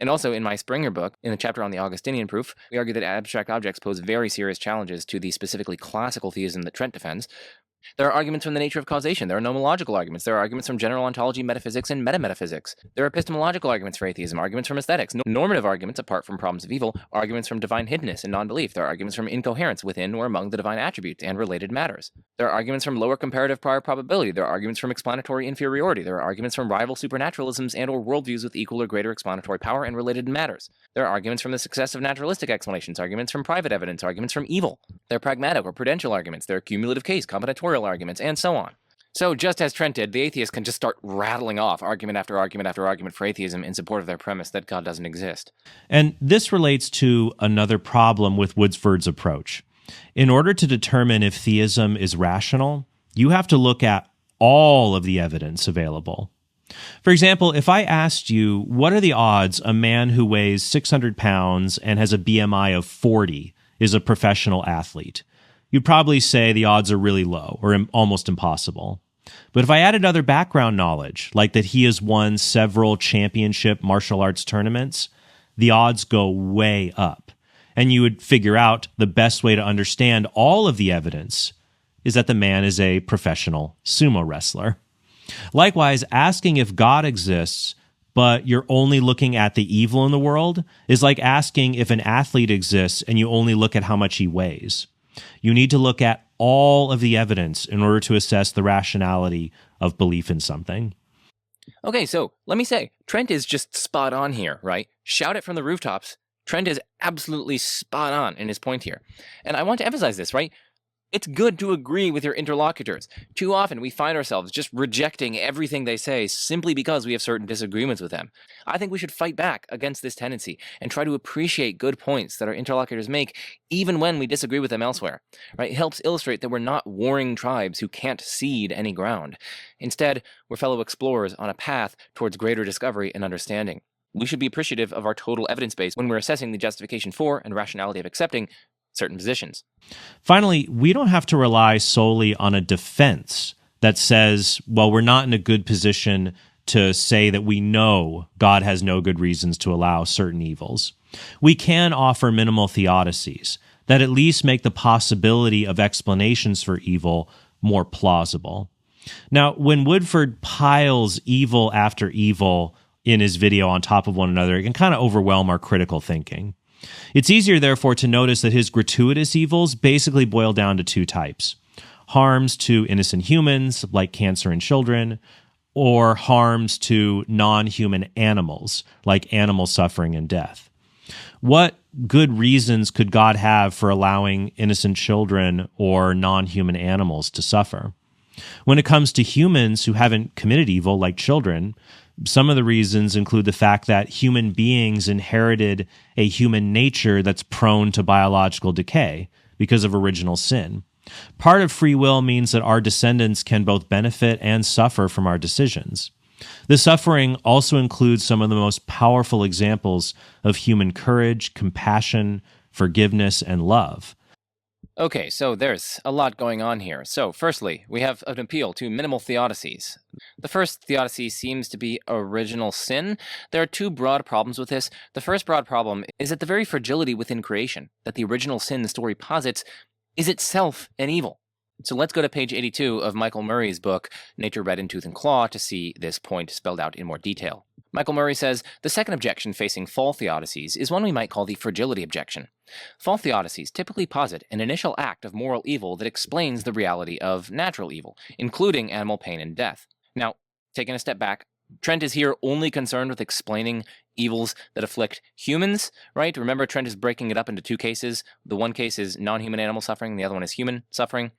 And also in my Springer book, in the chapter on the Augustinian proof, we argue that abstract objects pose very serious challenges to the specifically classical theism that Trent defends. There are arguments from the nature of causation. There are nomological arguments. There are arguments from general ontology, metaphysics, and metametaphysics. There are epistemological arguments for atheism, arguments from aesthetics, normative arguments apart from problems of evil, arguments from divine hiddenness and non-belief. There are arguments from incoherence within or among the divine attributes and related matters. There are arguments from lower comparative prior probability. There are arguments from explanatory inferiority. There are arguments from rival supernaturalisms and or worldviews with equal or greater explanatory power and related matters. There are arguments from the success of naturalistic explanations, arguments from private evidence, arguments from evil. There are pragmatic or prudential arguments. There are cumulative case, combinatorial arguments, and so on. So just as Trent did, the atheist can just start rattling off argument after argument after argument for atheism in support of their premise that God doesn't exist. And this relates to another problem with Woodford's approach. In order to determine if theism is rational, you have to look at all of the evidence available. For example, if I asked you, what are the odds a man who weighs 600 pounds and has a BMI of 40 is a professional athlete? You'd probably say the odds are really low or almost impossible. But if I added other background knowledge, like that he has won several championship martial arts tournaments, the odds go way up. And you would figure out the best way to understand all of the evidence is that the man is a professional sumo wrestler. Likewise, asking if God exists, but you're only looking at the evil in the world, is like asking if an athlete exists and you only look at how much he weighs. You need to look at all of the evidence in order to assess the rationality of belief in something. Okay, so let me say, Trent is just spot on here, right? Shout it from the rooftops. Trent is absolutely spot on in his point here. And I want to emphasize this, right? It's good to agree with your interlocutors. Too often we find ourselves just rejecting everything they say simply because we have certain disagreements with them. I think we should fight back against this tendency and try to appreciate good points that our interlocutors make even when we disagree with them elsewhere. Right? It helps illustrate that we're not warring tribes who can't cede any ground. Instead, we're fellow explorers on a path towards greater discovery and understanding. We should be appreciative of our total evidence base when we're assessing the justification for and rationality of accepting certain positions. Finally, we don't have to rely solely on a defense that says, well, we're not in a good position to say that we know God has no good reasons to allow certain evils. We can offer minimal theodicies that at least make the possibility of explanations for evil more plausible. Now, when Woodford piles evil after evil in his video on top of one another, it can kind of overwhelm our critical thinking. It's easier, therefore, to notice that his gratuitous evils basically boil down to two types: harms to innocent humans, like cancer in children, or harms to non-human animals, like animal suffering and death. What good reasons could God have for allowing innocent children or non-human animals to suffer? When it comes to humans who haven't committed evil, like children, some of the reasons include the fact that human beings inherited a human nature that's prone to biological decay because of original sin. Part of free will means that our descendants can both benefit and suffer from our decisions. The suffering also includes some of the most powerful examples of human courage, compassion, forgiveness, and love. Okay, so there's a lot going on here. So firstly, we have an appeal to minimal theodicies. The first theodicy seems to be original sin. There are two broad problems with this. The first broad problem is that the very fragility within creation that the original sin story posits is itself an evil. So let's go to page 82 of Michael Murray's book, Nature Red in Tooth and Claw, to see this point spelled out in more detail. Michael Murray says, the second objection facing fall theodicies is one we might call the fragility objection. Fall theodicies typically posit an initial act of moral evil that explains the reality of natural evil, including animal pain and death. Now, taking a step back, Trent is here only concerned with explaining evils that afflict humans, right? Remember, Trent is breaking it up into two cases. The one case is non-human animal suffering, the other one is human suffering.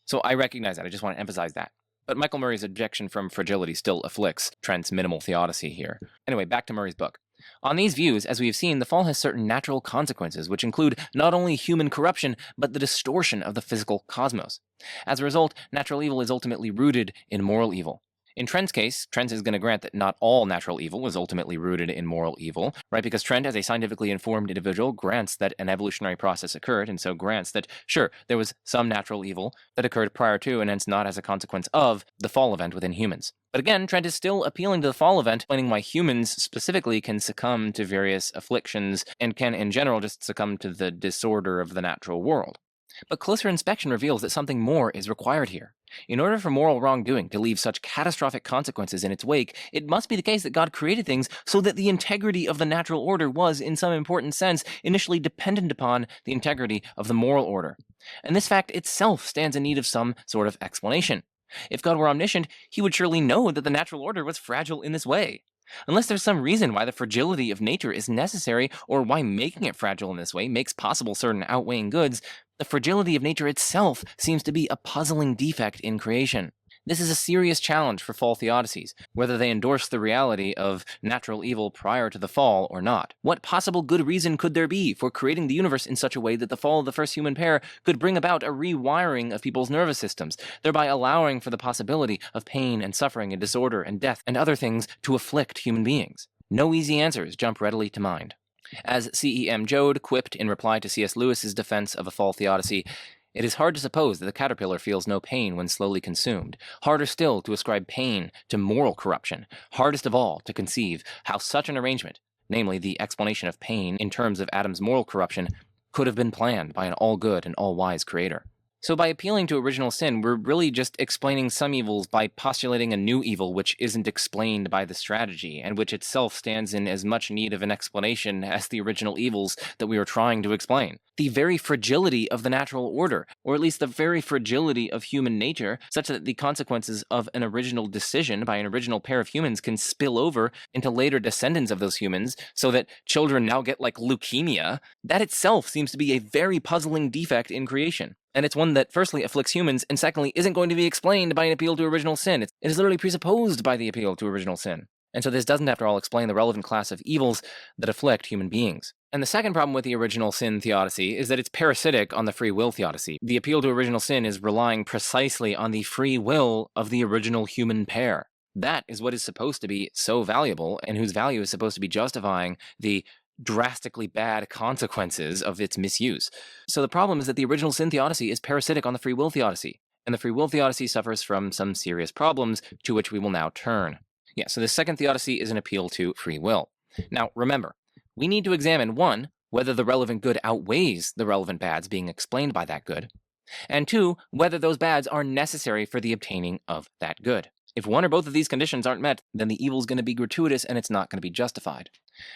So I recognize that. I just want to emphasize that. But Michael Murray's objection from fragility still afflicts Trent's minimal theodicy here. Anyway, back to Murray's book. On these views, as we have seen, the fall has certain natural consequences, which include not only human corruption, but the distortion of the physical cosmos. As a result, natural evil is ultimately rooted in moral evil. In Trent's case, Trent is going to grant that not all natural evil is ultimately rooted in moral evil, right? Because Trent, as a scientifically informed individual, grants that an evolutionary process occurred, and so grants that, sure, there was some natural evil that occurred prior to, and hence not as a consequence of, the fall event within humans. But again, Trent is still appealing to the fall event, explaining why humans specifically can succumb to various afflictions and can, in general, just succumb to the disorder of the natural world. But closer inspection reveals that something more is required here. In order for moral wrongdoing to leave such catastrophic consequences in its wake, it must be the case that God created things so that the integrity of the natural order was, in some important sense, initially dependent upon the integrity of the moral order. And this fact itself stands in need of some sort of explanation. If God were omniscient, he would surely know that the natural order was fragile in this way. Unless there's some reason why the fragility of nature is necessary, or why making it fragile in this way makes possible certain outweighing goods, the fragility of nature itself seems to be a puzzling defect in creation. This is a serious challenge for fall theodicies, whether they endorse the reality of natural evil prior to the fall or not. What possible good reason could there be for creating the universe in such a way that the fall of the first human pair could bring about a rewiring of people's nervous systems, thereby allowing for the possibility of pain and suffering and disorder and death and other things to afflict human beings? No easy answers jump readily to mind. As C.E.M. Joad quipped in reply to C.S. Lewis's defense of a fall theodicy, "It is hard to suppose that the caterpillar feels no pain when slowly consumed. Harder still to ascribe pain to moral corruption. Hardest of all to conceive how such an arrangement, namely the explanation of pain in terms of Adam's moral corruption, could have been planned by an all-good and all-wise creator." So by appealing to original sin, we're really just explaining some evils by postulating a new evil which isn't explained by the strategy, and which itself stands in as much need of an explanation as the original evils that we were trying to explain. The very fragility of the natural order, or at least the very fragility of human nature, such that the consequences of an original decision by an original pair of humans can spill over into later descendants of those humans, so that children now get like leukemia, that itself seems to be a very puzzling defect in creation. And it's one that firstly afflicts humans, and secondly isn't going to be explained by an appeal to original sin. It is literally presupposed by the appeal to original sin. And so this doesn't, after all, explain the relevant class of evils that afflict human beings. And the second problem with the original sin theodicy is that it's parasitic on the free will theodicy. The appeal to original sin is relying precisely on the free will of the original human pair. That is what is supposed to be so valuable, and whose value is supposed to be justifying the drastically bad consequences of its misuse. So the problem is that the original sin theodicy is parasitic on the free will theodicy, and the free will theodicy suffers from some serious problems to which we will now turn. Yeah, so the second theodicy is an appeal to free will. Now, remember, we need to examine, one, whether the relevant good outweighs the relevant bads being explained by that good, and two, whether those bads are necessary for the obtaining of that good. If one or both of these conditions aren't met, then the evil is going to be gratuitous and it's not going to be justified.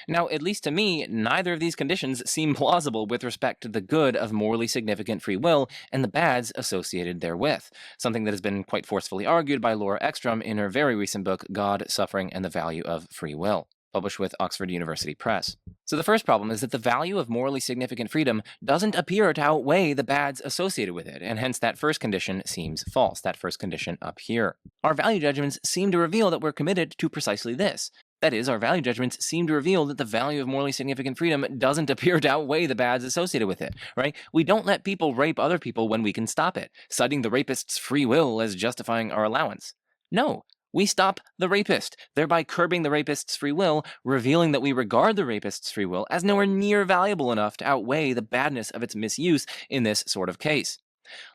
Now, at least to me, neither of these conditions seem plausible with respect to the good of morally significant free will and the bads associated therewith, something that has been quite forcefully argued by Laura Ekstrom in her very recent book, God, Suffering, and the Value of Free Will, published with Oxford University Press. So the first problem is that the value of morally significant freedom doesn't appear to outweigh the bads associated with it, and hence that first condition seems false, that first condition up here. Our value judgments seem to reveal that we're committed to precisely this. That is, our value judgments seem to reveal that the value of morally significant freedom doesn't appear to outweigh the bads associated with it, right? We don't let people rape other people when we can stop it, citing the rapist's free will as justifying our allowance. No. We stop the rapist, thereby curbing the rapist's free will, revealing that we regard the rapist's free will as nowhere near valuable enough to outweigh the badness of its misuse in this sort of case.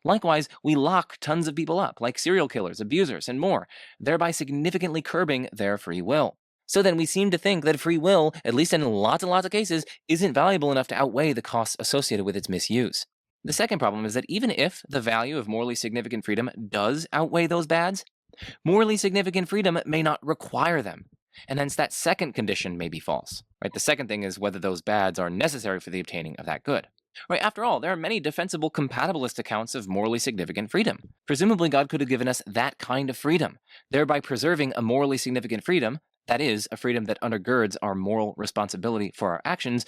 Likewise, we lock tons of people up, like serial killers, abusers, and more, thereby significantly curbing their free will. So then we seem to think that free will, at least in lots and lots of cases, isn't valuable enough to outweigh the costs associated with its misuse. The second problem is that even if the value of morally significant freedom does outweigh those bads, morally significant freedom may not require them, and hence that second condition may be false. Right? The second thing is whether those bads are necessary for the obtaining of that good. Right? After all, there are many defensible compatibilist accounts of morally significant freedom. Presumably, God could have given us that kind of freedom, thereby preserving a morally significant freedom, that is, a freedom that undergirds our moral responsibility for our actions,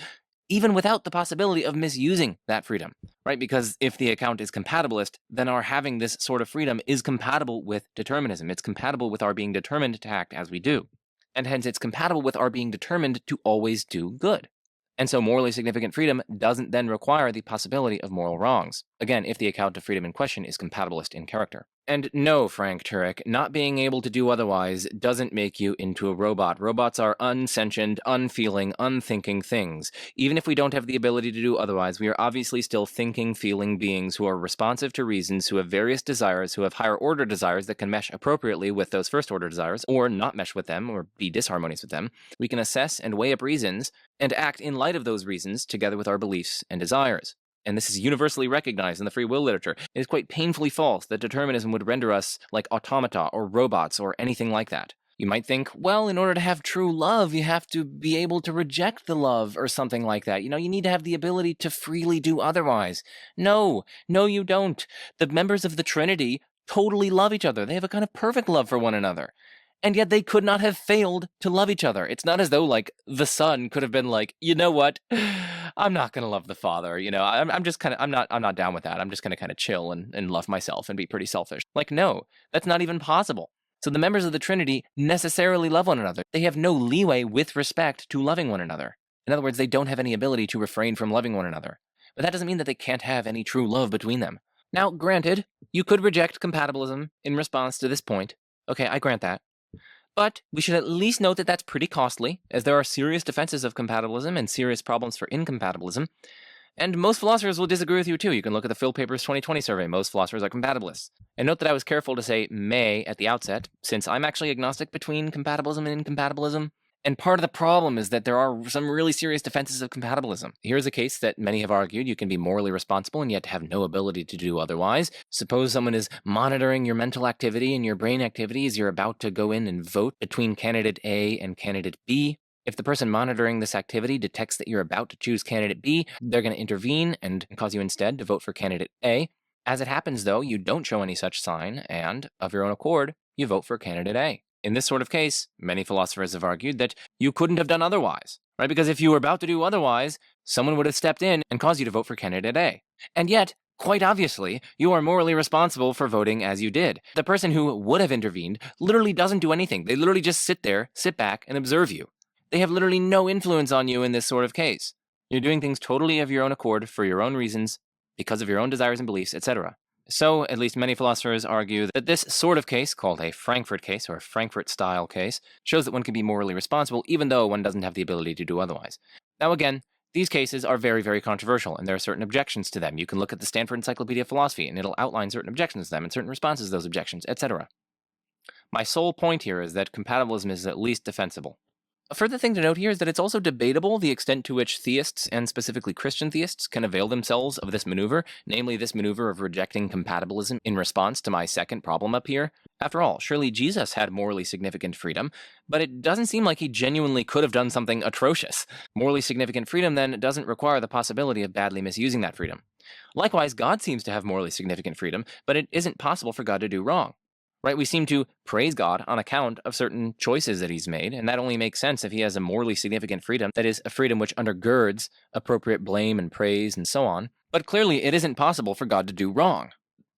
even without the possibility of misusing that freedom, right? Because if the account is compatibilist, then our having this sort of freedom is compatible with determinism. It's compatible with our being determined to act as we do. and hence it's compatible with our being determined to always do good. And so morally significant freedom doesn't then require the possibility of moral wrongs. Again, if the account of freedom in question is compatibilist in character. And no, Frank Turek, not being able to do otherwise doesn't make you into a robot. Robots are unsentient, unfeeling, unthinking things. Even if we don't have the ability to do otherwise, we are obviously still thinking, feeling beings who are responsive to reasons, who have various desires, who have higher order desires that can mesh appropriately with those first order desires, or not mesh with them, or be disharmonious with them. We can assess and weigh up reasons, and act in light of those reasons together with our beliefs and desires. And this is universally recognized in the free will literature. It is quite painfully false that determinism would render us like automata or robots or anything like that. You might think, well, in order to have true love, you have to be able to reject the love or something like that. You need to have the ability to freely do otherwise. No, you don't. The members of the Trinity totally love each other. They have a kind of perfect love for one another. And yet they could not have failed to love each other. It's not as though, the son could have been like, you know what? I'm not going to love the father. I'm not down with that. I'm just going to kind of chill and love myself and be pretty selfish. No, that's not even possible. So the members of the Trinity necessarily love one another. They have no leeway with respect to loving one another. In other words, they don't have any ability to refrain from loving one another. But that doesn't mean that they can't have any true love between them. Now, granted, you could reject compatibilism in response to this point. Okay, I grant that. But we should at least note that that's pretty costly, as there are serious defenses of compatibilism and serious problems for incompatibilism. And most philosophers will disagree with you too. You can look at the Phil Papers 2020 survey. Most philosophers are compatibilists. And note that I was careful to say may at the outset, since I'm actually agnostic between compatibilism and incompatibilism. And part of the problem is that there are some really serious defenses of compatibilism. Here's a case that many have argued you can be morally responsible and yet have no ability to do otherwise. Suppose someone is monitoring your mental activity and your brain activity as you're about to go in and vote between candidate A and candidate B. If the person monitoring this activity detects that you're about to choose candidate B, they're going to intervene and cause you instead to vote for candidate A. As it happens, though, you don't show any such sign, and, of your own accord, you vote for candidate A. In this sort of case, many philosophers have argued that you couldn't have done otherwise, right? Because if you were about to do otherwise, someone would have stepped in and caused you to vote for candidate A. And yet, quite obviously, you are morally responsible for voting as you did. The person who would have intervened literally doesn't do anything. They literally just sit back, and observe you. They have literally no influence on you in this sort of case. You're doing things totally of your own accord, for your own reasons, because of your own desires and beliefs, etc. So, at least many philosophers argue that this sort of case, called a Frankfurt case or a Frankfurt-style case, shows that one can be morally responsible even though one doesn't have the ability to do otherwise. Now again, these cases are very, very controversial, and there are certain objections to them. You can look at the Stanford Encyclopedia of Philosophy, and it'll outline certain objections to them and certain responses to those objections, etc. My sole point here is that compatibilism is at least defensible. A further thing to note here is that it's also debatable the extent to which theists, and specifically Christian theists, can avail themselves of this maneuver, namely this maneuver of rejecting compatibilism in response to my second problem up here. After all, surely Jesus had morally significant freedom, but it doesn't seem like he genuinely could have done something atrocious. Morally significant freedom, then, doesn't require the possibility of badly misusing that freedom. Likewise, God seems to have morally significant freedom, but it isn't possible for God to do wrong. Right, we seem to praise God on account of certain choices that he's made, and that only makes sense if he has a morally significant freedom, that is, a freedom which undergirds appropriate blame and praise and so on. But clearly, it isn't possible for God to do wrong.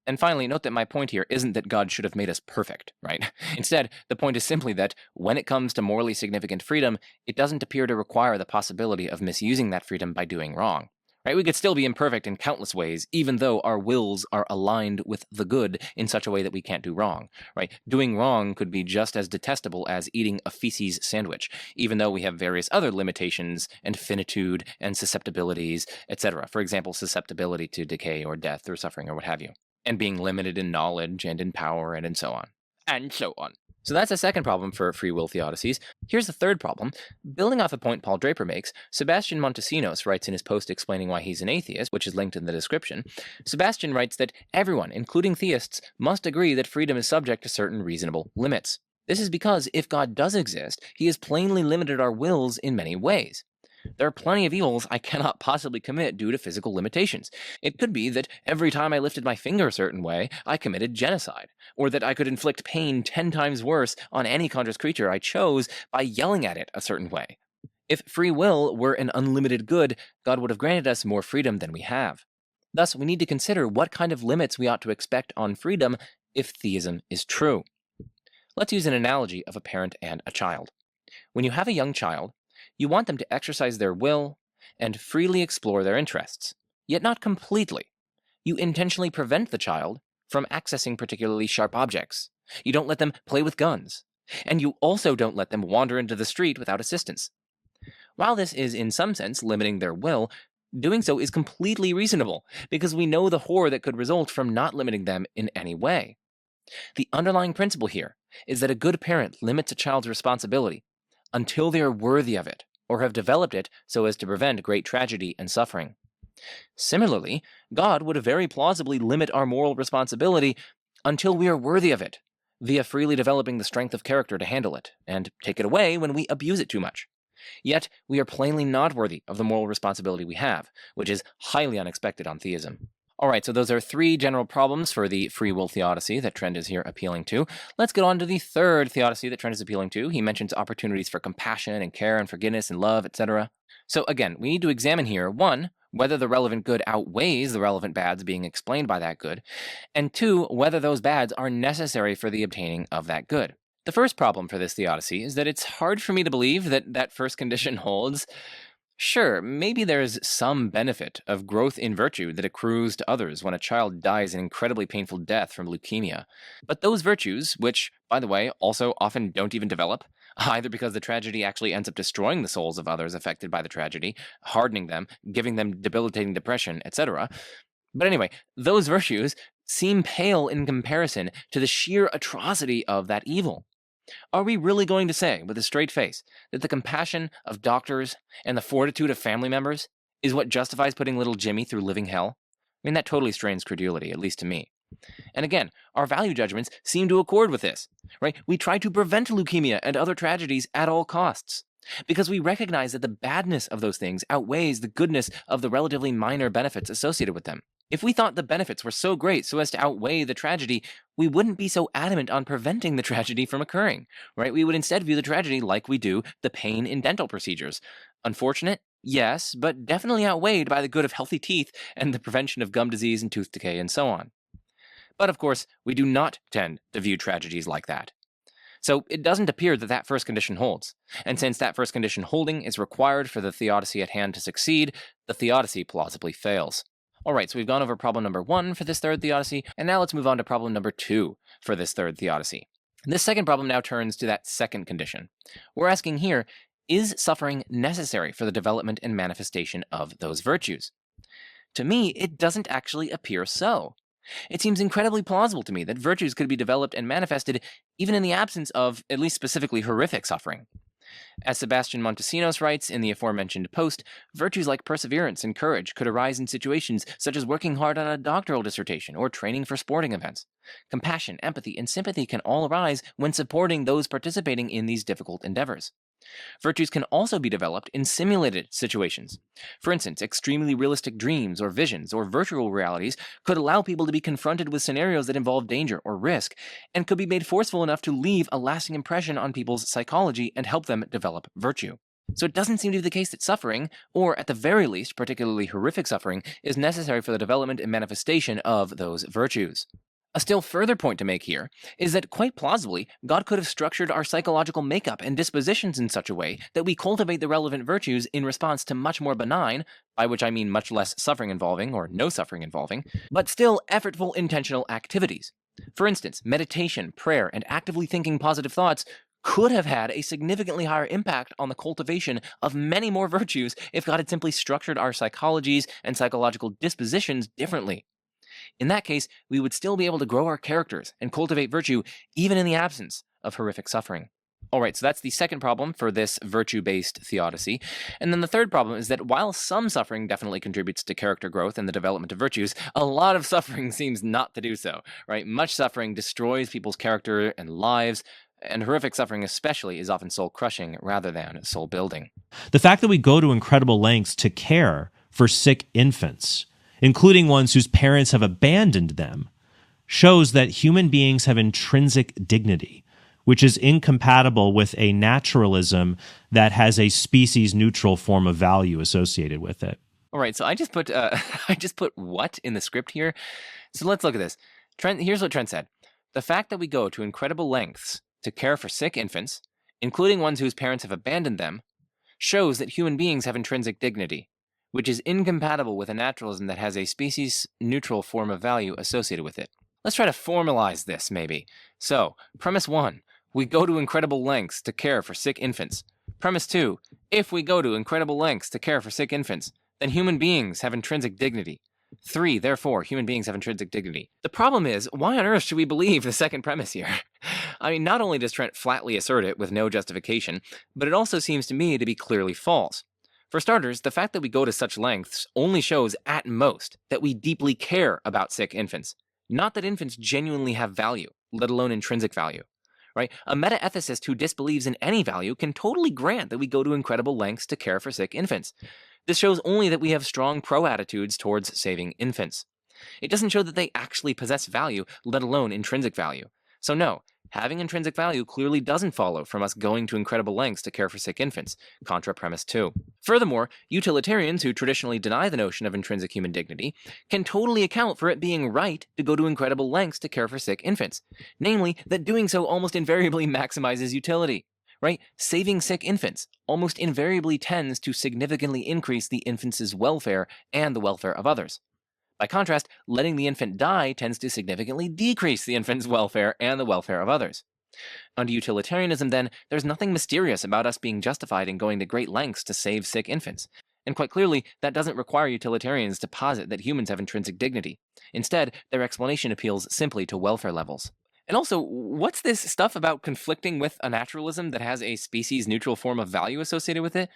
And finally, note that my point here isn't that God should have made us perfect, right? Instead, the point is simply that when it comes to morally significant freedom, it doesn't appear to require the possibility of misusing that freedom by doing wrong. Right? We could still be imperfect in countless ways, even though our wills are aligned with the good in such a way that we can't do wrong. Right? Doing wrong could be just as detestable as eating a feces sandwich, even though we have various other limitations and finitude and susceptibilities, etc. For example, susceptibility to decay or death or suffering or what have you, and being limited in knowledge and in power and so on. And so on. So that's the second problem for free will theodicies. Here's the third problem. Building off a point Paul Draper makes, Sebastian Montesinos writes in his post explaining why he's an atheist, which is linked in the description. Sebastian writes that everyone, including theists, must agree that freedom is subject to certain reasonable limits. This is because if God does exist, he has plainly limited our wills in many ways. There are plenty of evils I cannot possibly commit due to physical limitations. It could be that every time I lifted my finger a certain way, I committed genocide, or that I could inflict pain 10 times worse on any conscious creature I chose by yelling at it a certain way. If free will were an unlimited good, God would have granted us more freedom than we have. Thus, we need to consider what kind of limits we ought to expect on freedom if theism is true. Let's use an analogy of a parent and a child. When you have a young child, you want them to exercise their will and freely explore their interests, yet not completely. You intentionally prevent the child from accessing particularly sharp objects. You don't let them play with guns. And you also don't let them wander into the street without assistance. While this is in some sense limiting their will, doing so is completely reasonable because we know the horror that could result from not limiting them in any way. The underlying principle here is that a good parent limits a child's responsibility until they are worthy of it or have developed it so as to prevent great tragedy and suffering. Similarly, God would very plausibly limit our moral responsibility until we are worthy of it, via freely developing the strength of character to handle it, and take it away when we abuse it too much. Yet, we are plainly not worthy of the moral responsibility we have, which is highly unexpected on theism. Alright, so those are three general problems for the free will theodicy that Trent is here appealing to. Let's get on to the third theodicy that Trent is appealing to. He mentions opportunities for compassion and care and forgiveness and love, etc. So again, we need to examine here, 1, whether the relevant good outweighs the relevant bads being explained by that good, and 2, whether those bads are necessary for the obtaining of that good. The first problem for this theodicy is that it's hard for me to believe that that first condition holds. Sure, maybe there's some benefit of growth in virtue that accrues to others when a child dies an incredibly painful death from leukemia. But those virtues, which, by the way, also often don't even develop, either because the tragedy actually ends up destroying the souls of others affected by the tragedy, hardening them, giving them debilitating depression, etc. But anyway, those virtues seem pale in comparison to the sheer atrocity of that evil. Are we really going to say, with a straight face, that the compassion of doctors and the fortitude of family members is what justifies putting little Jimmy through living hell? I mean, that totally strains credulity, at least to me. And again, our value judgments seem to accord with this, right? We try to prevent leukemia and other tragedies at all costs, because we recognize that the badness of those things outweighs the goodness of the relatively minor benefits associated with them. If we thought the benefits were so great so as to outweigh the tragedy, we wouldn't be so adamant on preventing the tragedy from occurring, right? We would instead view the tragedy like we do the pain in dental procedures. Unfortunate? Yes, but definitely outweighed by the good of healthy teeth and the prevention of gum disease and tooth decay and so on. But of course, we do not tend to view tragedies like that. So it doesn't appear that that first condition holds. And since that first condition holding is required for the theodicy at hand to succeed, the theodicy plausibly fails. Alright, so we've gone over problem number 1 for this third theodicy, and now let's move on to problem number 2 for this third theodicy. This second problem now turns to that second condition. We're asking here, is suffering necessary for the development and manifestation of those virtues? To me, it doesn't actually appear so. It seems incredibly plausible to me that virtues could be developed and manifested even in the absence of, at least specifically, horrific suffering. As Sebastian Montesinos writes in the aforementioned post, virtues like perseverance and courage could arise in situations such as working hard on a doctoral dissertation or training for sporting events. Compassion, empathy, and sympathy can all arise when supporting those participating in these difficult endeavors. Virtues can also be developed in simulated situations. For instance, extremely realistic dreams or visions or virtual realities could allow people to be confronted with scenarios that involve danger or risk, and could be made forceful enough to leave a lasting impression on people's psychology and help them develop virtue. So it doesn't seem to be the case that suffering, or at the very least particularly horrific suffering, is necessary for the development and manifestation of those virtues. A still further point to make here is that quite plausibly, God could have structured our psychological makeup and dispositions in such a way that we cultivate the relevant virtues in response to much more benign, by which I mean much less suffering involving or no suffering involving, but still effortful intentional activities. For instance, meditation, prayer, and actively thinking positive thoughts could have had a significantly higher impact on the cultivation of many more virtues if God had simply structured our psychologies and psychological dispositions differently. In that case, we would still be able to grow our characters and cultivate virtue even in the absence of horrific suffering. Alright, so that's the second problem for this virtue-based theodicy. And then the third problem is that while some suffering definitely contributes to character growth and the development of virtues, a lot of suffering seems not to do so, right? Much suffering destroys people's character and lives, and horrific suffering especially is often soul-crushing rather than soul-building. The fact that we go to incredible lengths to care for sick infants, including ones whose parents have abandoned them, shows that human beings have intrinsic dignity, which is incompatible with a naturalism that has a species-neutral form of value associated with it. All right, so I just put what in the script here. So let's look at this. Here's what Trent said. The fact that we go to incredible lengths to care for sick infants, including ones whose parents have abandoned them, shows that human beings have intrinsic dignity, which is incompatible with a naturalism that has a species-neutral form of value associated with it. Let's try to formalize this, maybe. So, premise 1, we go to incredible lengths to care for sick infants. Premise 2, if we go to incredible lengths to care for sick infants, then human beings have intrinsic dignity. 3, therefore, human beings have intrinsic dignity. The problem is, why on earth should we believe the second premise here? I mean, not only does Trent flatly assert it with no justification, but it also seems to me to be clearly false. For starters, the fact that we go to such lengths only shows, at most, that we deeply care about sick infants, not that infants genuinely have value, let alone intrinsic value. Right? A meta-ethicist who disbelieves in any value can totally grant that we go to incredible lengths to care for sick infants. This shows only that we have strong pro-attitudes towards saving infants. It doesn't show that they actually possess value, let alone intrinsic value. So no, having intrinsic value clearly doesn't follow from us going to incredible lengths to care for sick infants, contra premise 2. Furthermore, utilitarians who traditionally deny the notion of intrinsic human dignity can totally account for it being right to go to incredible lengths to care for sick infants, namely that doing so almost invariably maximizes utility. Right? Saving sick infants almost invariably tends to significantly increase the infant's welfare and the welfare of others. By contrast, letting the infant die tends to significantly decrease the infant's welfare and the welfare of others. Under utilitarianism, then, there's nothing mysterious about us being justified in going to great lengths to save sick infants. And quite clearly, that doesn't require utilitarians to posit that humans have intrinsic dignity. Instead, their explanation appeals simply to welfare levels. And also, what's this stuff about conflicting with a naturalism that has a species-neutral form of value associated with it?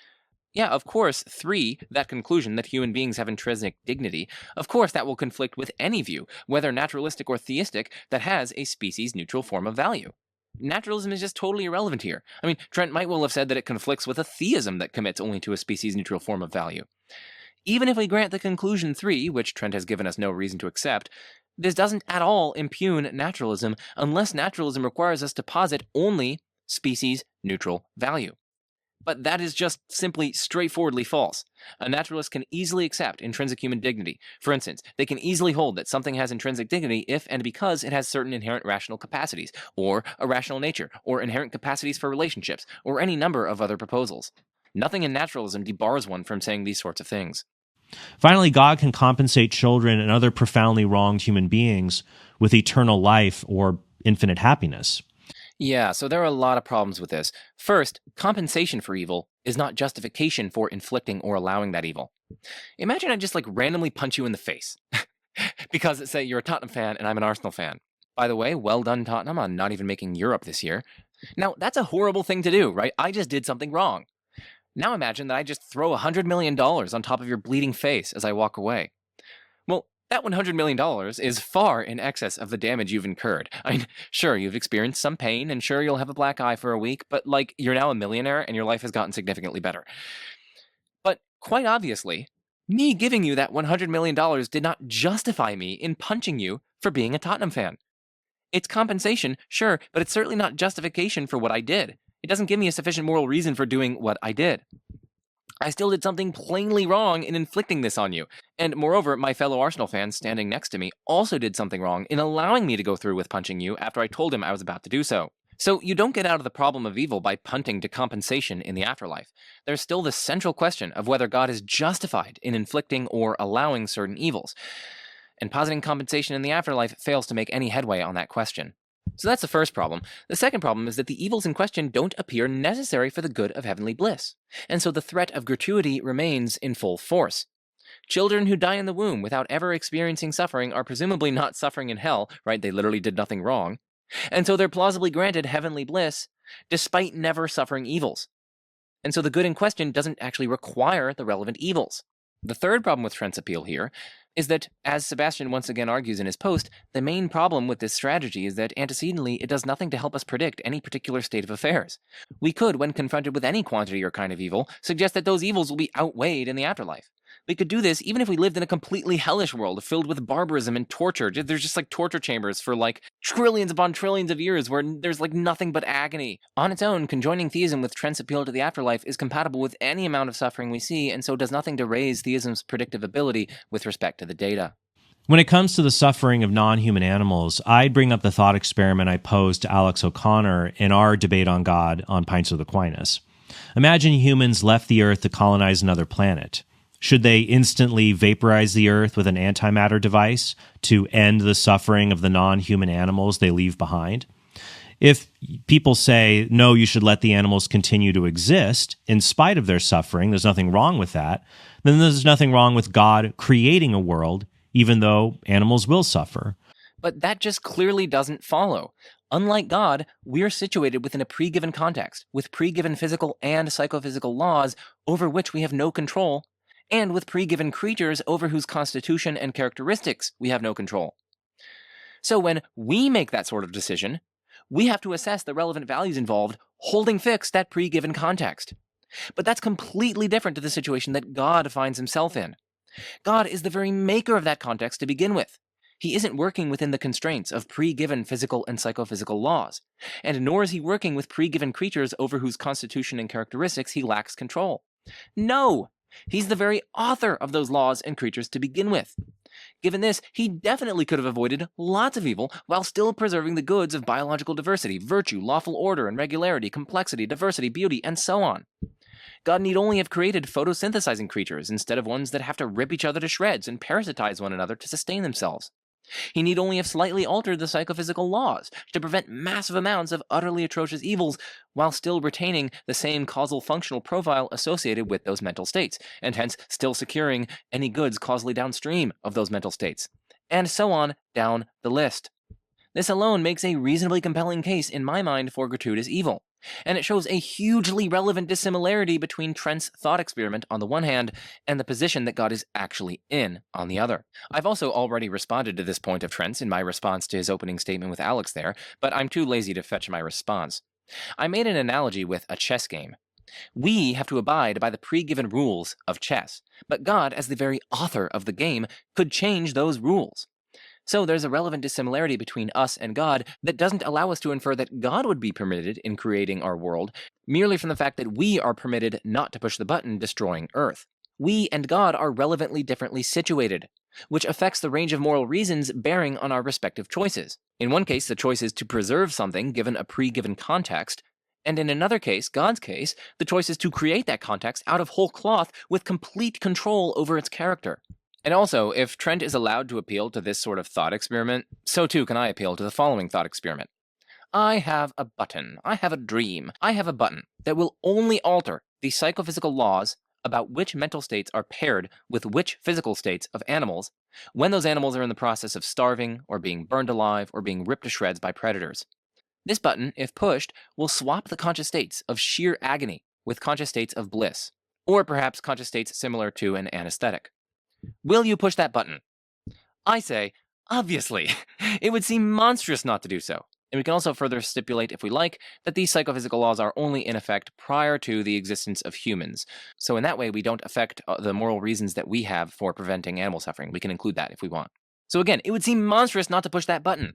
Yeah, of course, 3, that conclusion that human beings have intrinsic dignity, of course that will conflict with any view, whether naturalistic or theistic, that has a species-neutral form of value. Naturalism is just totally irrelevant here. I mean, Trent might well have said that it conflicts with a theism that commits only to a species-neutral form of value. Even if we grant the conclusion 3, which Trent has given us no reason to accept, this doesn't at all impugn naturalism unless naturalism requires us to posit only species-neutral value. But that is just simply straightforwardly false. A naturalist can easily accept intrinsic human dignity. For instance, they can easily hold that something has intrinsic dignity if and because it has certain inherent rational capacities, or a rational nature, or inherent capacities for relationships, or any number of other proposals. Nothing in naturalism debars one from saying these sorts of things. Finally, God can compensate children and other profoundly wronged human beings with eternal life or infinite happiness. Yeah, so there are a lot of problems with this. First, compensation for evil is not justification for inflicting or allowing that evil. Imagine I just randomly punch you in the face. Because say you're a Tottenham fan and I'm an Arsenal fan. By the way, well done Tottenham on not even making Europe this year. Now, that's a horrible thing to do, right? I just did something wrong. Now imagine that I just throw $100 million on top of your bleeding face as I walk away. Well, that $100 million is far in excess of the damage you've incurred. I mean, sure, you've experienced some pain, and sure, you'll have a black eye for a week, but you're now a millionaire and your life has gotten significantly better. But quite obviously, me giving you that $100 million did not justify me in punching you for being a Tottenham fan. It's compensation, sure, but it's certainly not justification for what I did. It doesn't give me a sufficient moral reason for doing what I did. I still did something plainly wrong in inflicting this on you. And moreover, my fellow Arsenal fan standing next to me also did something wrong in allowing me to go through with punching you after I told him I was about to do so. So you don't get out of the problem of evil by punting to compensation in the afterlife. There's still the central question of whether God is justified in inflicting or allowing certain evils. And positing compensation in the afterlife fails to make any headway on that question. So that's the first problem. The second problem is that the evils in question don't appear necessary for the good of heavenly bliss. And so the threat of gratuity remains in full force. Children who die in the womb without ever experiencing suffering are presumably not suffering in hell, right? They literally did nothing wrong. And so they're plausibly granted heavenly bliss despite never suffering evils. And so the good in question doesn't actually require the relevant evils. The third problem with Trent's appeal here is that, as Sebastian once again argues in his post, the main problem with this strategy is that antecedently it does nothing to help us predict any particular state of affairs. We could, when confronted with any quantity or kind of evil, suggest that those evils will be outweighed in the afterlife. We could do this even if we lived in a completely hellish world filled with barbarism and torture. There's just torture chambers for trillions upon trillions of years where there's nothing but agony. On its own, conjoining theism with Trent's appeal to the afterlife is compatible with any amount of suffering we see, and so does nothing to raise theism's predictive ability with respect to the data. When it comes to the suffering of non-human animals, I'd bring up the thought experiment I posed to Alex O'Connor in our debate on God on Pints of Aquinas. Imagine humans left the Earth to colonize another planet. Should they instantly vaporize the Earth with an antimatter device to end the suffering of the non-human animals they leave behind? If people say, no, you should let the animals continue to exist in spite of their suffering, there's nothing wrong with that, then there's nothing wrong with God creating a world even though animals will suffer. But that just clearly doesn't follow. Unlike God, we're situated within a pre-given context, with pre-given physical and psychophysical laws over which we have no control, and with pre-given creatures over whose constitution and characteristics we have no control. So when we make that sort of decision, we have to assess the relevant values involved, holding fixed that pre-given context. But that's completely different to the situation that God finds himself in. God is the very maker of that context to begin with. He isn't working within the constraints of pre-given physical and psychophysical laws, and nor is he working with pre-given creatures over whose constitution and characteristics he lacks control. No! He's the very author of those laws and creatures to begin with. Given this, he definitely could have avoided lots of evil while still preserving the goods of biological diversity, virtue, lawful order and regularity, complexity, diversity, beauty, and so on. God need only have created photosynthesizing creatures instead of ones that have to rip each other to shreds and parasitize one another to sustain themselves. He need only have slightly altered the psychophysical laws to prevent massive amounts of utterly atrocious evils while still retaining the same causal functional profile associated with those mental states, and hence still securing any goods causally downstream of those mental states, and so on down the list. This alone makes a reasonably compelling case in my mind for gratuitous evil, and it shows a hugely relevant dissimilarity between Trent's thought experiment on the one hand and the position that God is actually in on the other. I've also already responded to this point of Trent's in my response to his opening statement with Alex there, but I'm too lazy to fetch my response. I made an analogy with a chess game. We have to abide by the pre-given rules of chess, but God, as the very author of the game, could change those rules. So there's a relevant dissimilarity between us and God that doesn't allow us to infer that God would be permitted in creating our world, merely from the fact that we are permitted not to push the button destroying Earth. We and God are relevantly differently situated, which affects the range of moral reasons bearing on our respective choices. In one case, the choice is to preserve something given a pre-given context, and in another case, God's case, the choice is to create that context out of whole cloth with complete control over its character. And also, if Trent is allowed to appeal to this sort of thought experiment, so too can I appeal to the following thought experiment. I have a button, I have a dream, I have a button that will only alter the psychophysical laws about which mental states are paired with which physical states of animals when those animals are in the process of starving or being burned alive or being ripped to shreds by predators. This button, if pushed, will swap the conscious states of sheer agony with conscious states of bliss, or perhaps conscious states similar to an anesthetic. Will you push that button? I say, obviously. It would seem monstrous not to do so. And we can also further stipulate, if we like, that these psychophysical laws are only in effect prior to the existence of humans. So in that way, we don't affect the moral reasons that we have for preventing animal suffering. We can include that if we want. So again, it would seem monstrous not to push that button.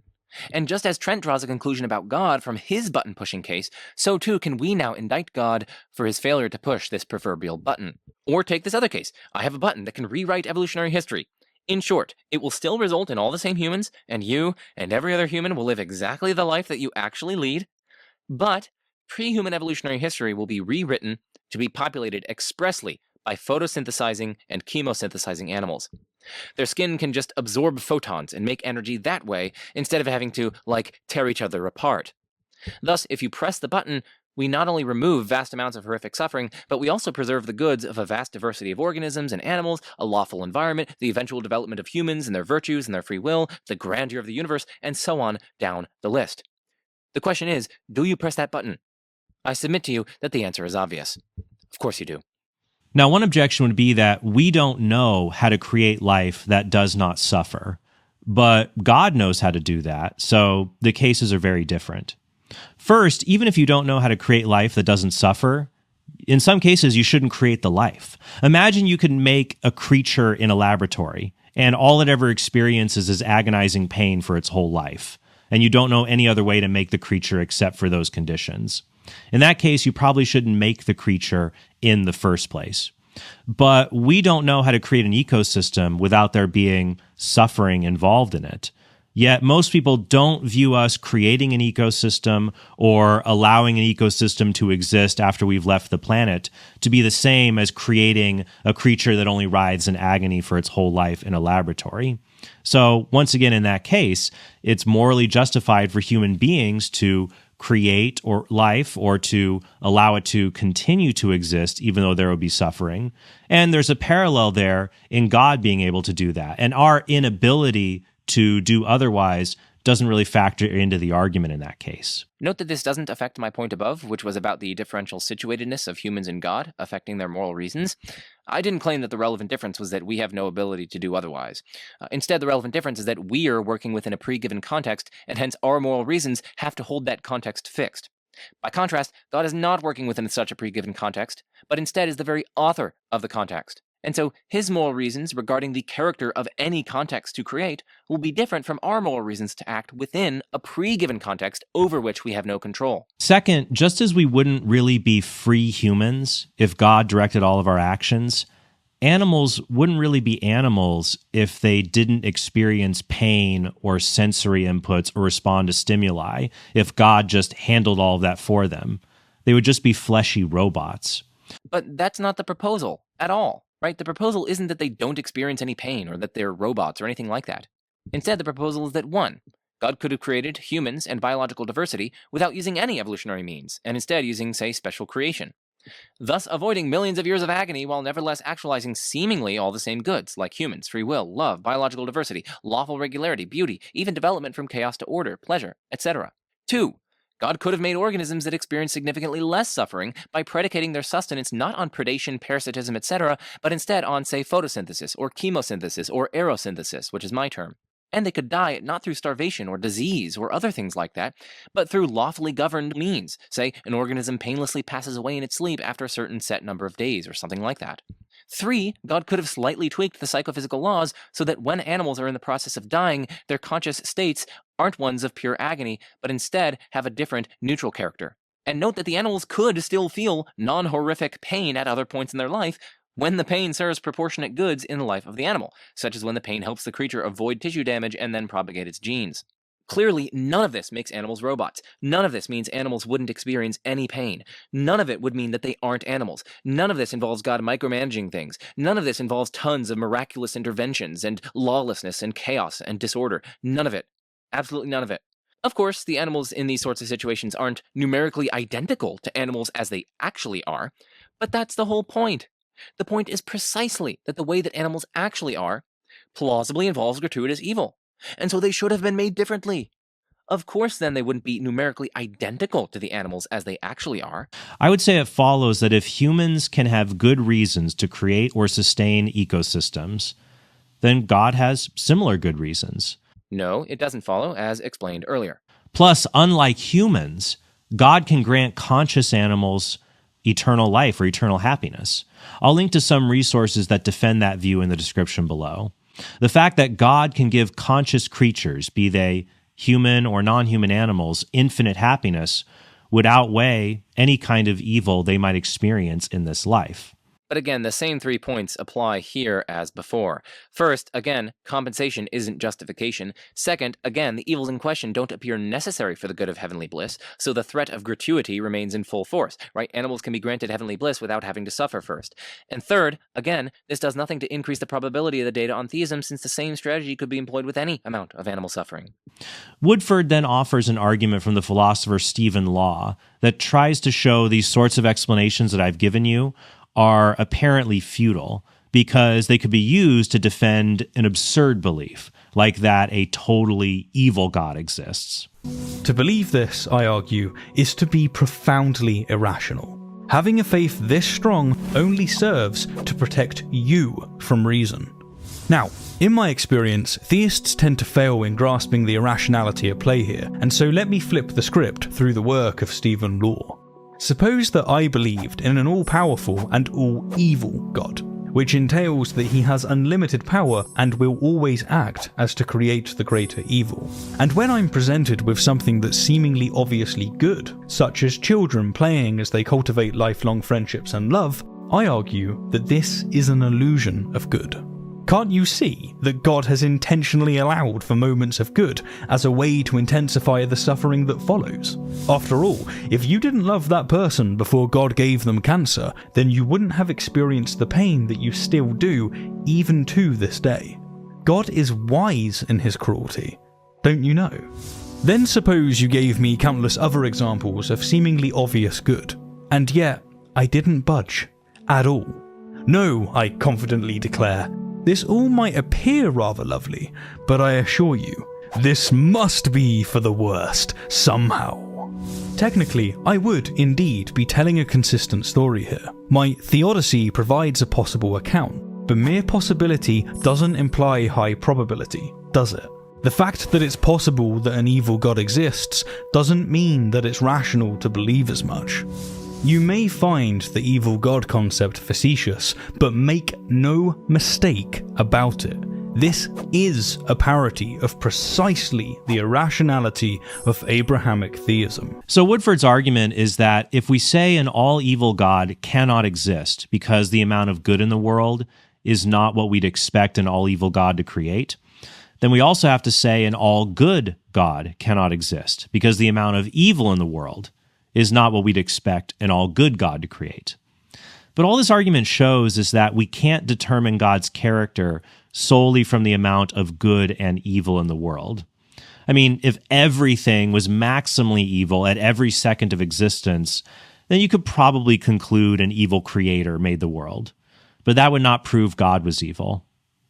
And just as Trent draws a conclusion about God from his button-pushing case, so too can we now indict God for his failure to push this proverbial button. Or take this other case. I have a button that can rewrite evolutionary history. In short, it will still result in all the same humans, and you and every other human will live exactly the life that you actually lead, but pre-human evolutionary history will be rewritten to be populated expressly by photosynthesizing and chemosynthesizing animals. Their skin can just absorb photons and make energy that way instead of having to, tear each other apart. Thus, if you press the button, we not only remove vast amounts of horrific suffering, but we also preserve the goods of a vast diversity of organisms and animals, a lawful environment, the eventual development of humans and their virtues and their free will, the grandeur of the universe, and so on down the list. The question is, do you press that button? I submit to you that the answer is obvious. Of course you do. Now, one objection would be that we don't know how to create life that does not suffer, but God knows how to do that, so the cases are very different. First, even if you don't know how to create life that doesn't suffer, in some cases you shouldn't create the life. Imagine you can make a creature in a laboratory, and all it ever experiences is agonizing pain for its whole life, and you don't know any other way to make the creature except for those conditions. In that case, you probably shouldn't make the creature in the first place. But we don't know how to create an ecosystem without there being suffering involved in it. Yet most people don't view us creating an ecosystem or allowing an ecosystem to exist after we've left the planet to be the same as creating a creature that only writhes in agony for its whole life in a laboratory. So once again, in that case, it's morally justified for human beings to create or life or to allow it to continue to exist even though there will be suffering. And there's a parallel there in God being able to do that. And our inability to do otherwise doesn't really factor into the argument in that case. Note that this doesn't affect my point above, which was about the differential situatedness of humans and God, affecting their moral reasons. I didn't claim that the relevant difference was that we have no ability to do otherwise. Instead, the relevant difference is that we are working within a pre-given context, and hence our moral reasons have to hold that context fixed. By contrast, God is not working within such a pre-given context, but instead is the very author of the context. And so his moral reasons regarding the character of any context to create will be different from our moral reasons to act within a pre-given context over which we have no control. Second, just as we wouldn't really be free humans if God directed all of our actions, animals wouldn't really be animals if they didn't experience pain or sensory inputs or respond to stimuli, if God just handled all of that for them. They would just be fleshy robots. But that's not the proposal at all. Right? The proposal isn't that they don't experience any pain or that they're robots or anything like that. Instead, the proposal is that 1. God could have created humans and biological diversity without using any evolutionary means, and instead using, say, special creation, thus avoiding millions of years of agony while nevertheless actualizing seemingly all the same goods, like humans, free will, love, biological diversity, lawful regularity, beauty, even development from chaos to order, pleasure, etc. 2. God could have made organisms that experience significantly less suffering by predicating their sustenance not on predation, parasitism, etc., but instead on, say, photosynthesis, or chemosynthesis, or aerosynthesis, which is my term. And they could die not through starvation or disease or other things like that, but through lawfully governed means. Say, an organism painlessly passes away in its sleep after a certain set number of days, or something like that. 3, God could have slightly tweaked the psychophysical laws so that when animals are in the process of dying, their conscious states aren't ones of pure agony, but instead have a different, neutral character. And note that the animals could still feel non-horrific pain at other points in their life when the pain serves proportionate goods in the life of the animal, such as when the pain helps the creature avoid tissue damage and then propagate its genes. Clearly, none of this makes animals robots. None of this means animals wouldn't experience any pain. None of it would mean that they aren't animals. None of this involves God micromanaging things. None of this involves tons of miraculous interventions and lawlessness and chaos and disorder. None of it. Absolutely none of it. Of course, the animals in these sorts of situations aren't numerically identical to animals as they actually are, but that's the whole point. The point is precisely that the way that animals actually are plausibly involves gratuitous evil, and so they should have been made differently. Of course, then they wouldn't be numerically identical to the animals as they actually are. I would say it follows that if humans can have good reasons to create or sustain ecosystems, then God has similar good reasons. No, it doesn't follow, as explained earlier. Plus, unlike humans, God can grant conscious animals eternal life or eternal happiness. I'll link to some resources that defend that view in the description below. The fact that God can give conscious creatures, be they human or non-human animals, infinite happiness would outweigh any kind of evil they might experience in this life. But again, the same 3 points apply here as before. First, again, compensation isn't justification. Second, again, the evils in question don't appear necessary for the good of heavenly bliss, so the threat of gratuity remains in full force, right? Animals can be granted heavenly bliss without having to suffer first. And third, again, this does nothing to increase the probability of the data on theism, since the same strategy could be employed with any amount of animal suffering. Woodford then offers an argument from the philosopher Stephen Law that tries to show these sorts of explanations that I've given you are apparently futile because they could be used to defend an absurd belief, like that a totally evil God exists. To believe this, I argue, is to be profoundly irrational. Having a faith this strong only serves to protect you from reason. Now, in my experience, theists tend to fail in grasping the irrationality at play here, and so let me flip the script through the work of Stephen Law. Suppose that I believed in an all-powerful and all-evil God, which entails that he has unlimited power and will always act as to create the greater evil. And when I'm presented with something that's seemingly obviously good, such as children playing as they cultivate lifelong friendships and love, I argue that this is an illusion of good. Can't you see that God has intentionally allowed for moments of good as a way to intensify the suffering that follows? After all, if you didn't love that person before God gave them cancer, then you wouldn't have experienced the pain that you still do, even to this day. God is wise in his cruelty, don't you know? Then suppose you gave me countless other examples of seemingly obvious good, and yet I didn't budge at all. No, I confidently declare, this all might appear rather lovely, but I assure you, this must be for the worst, somehow. Technically, I would indeed be telling a consistent story here. My Theodicy provides a possible account, but mere possibility doesn't imply high probability, does it? The fact that it's possible that an evil god exists doesn't mean that it's rational to believe as much. You may find the evil god concept facetious, but make no mistake about it. This is a parody of precisely the irrationality of Abrahamic theism. So Woodford's argument is that if we say an all-evil God cannot exist because the amount of good in the world is not what we'd expect an all-evil God to create, then we also have to say an all-good God cannot exist because the amount of evil in the world is not what we'd expect an all-good God to create. But all this argument shows is that we can't determine God's character solely from the amount of good and evil in the world. I mean, if everything was maximally evil at every second of existence, then you could probably conclude an evil creator made the world. But that would not prove God was evil.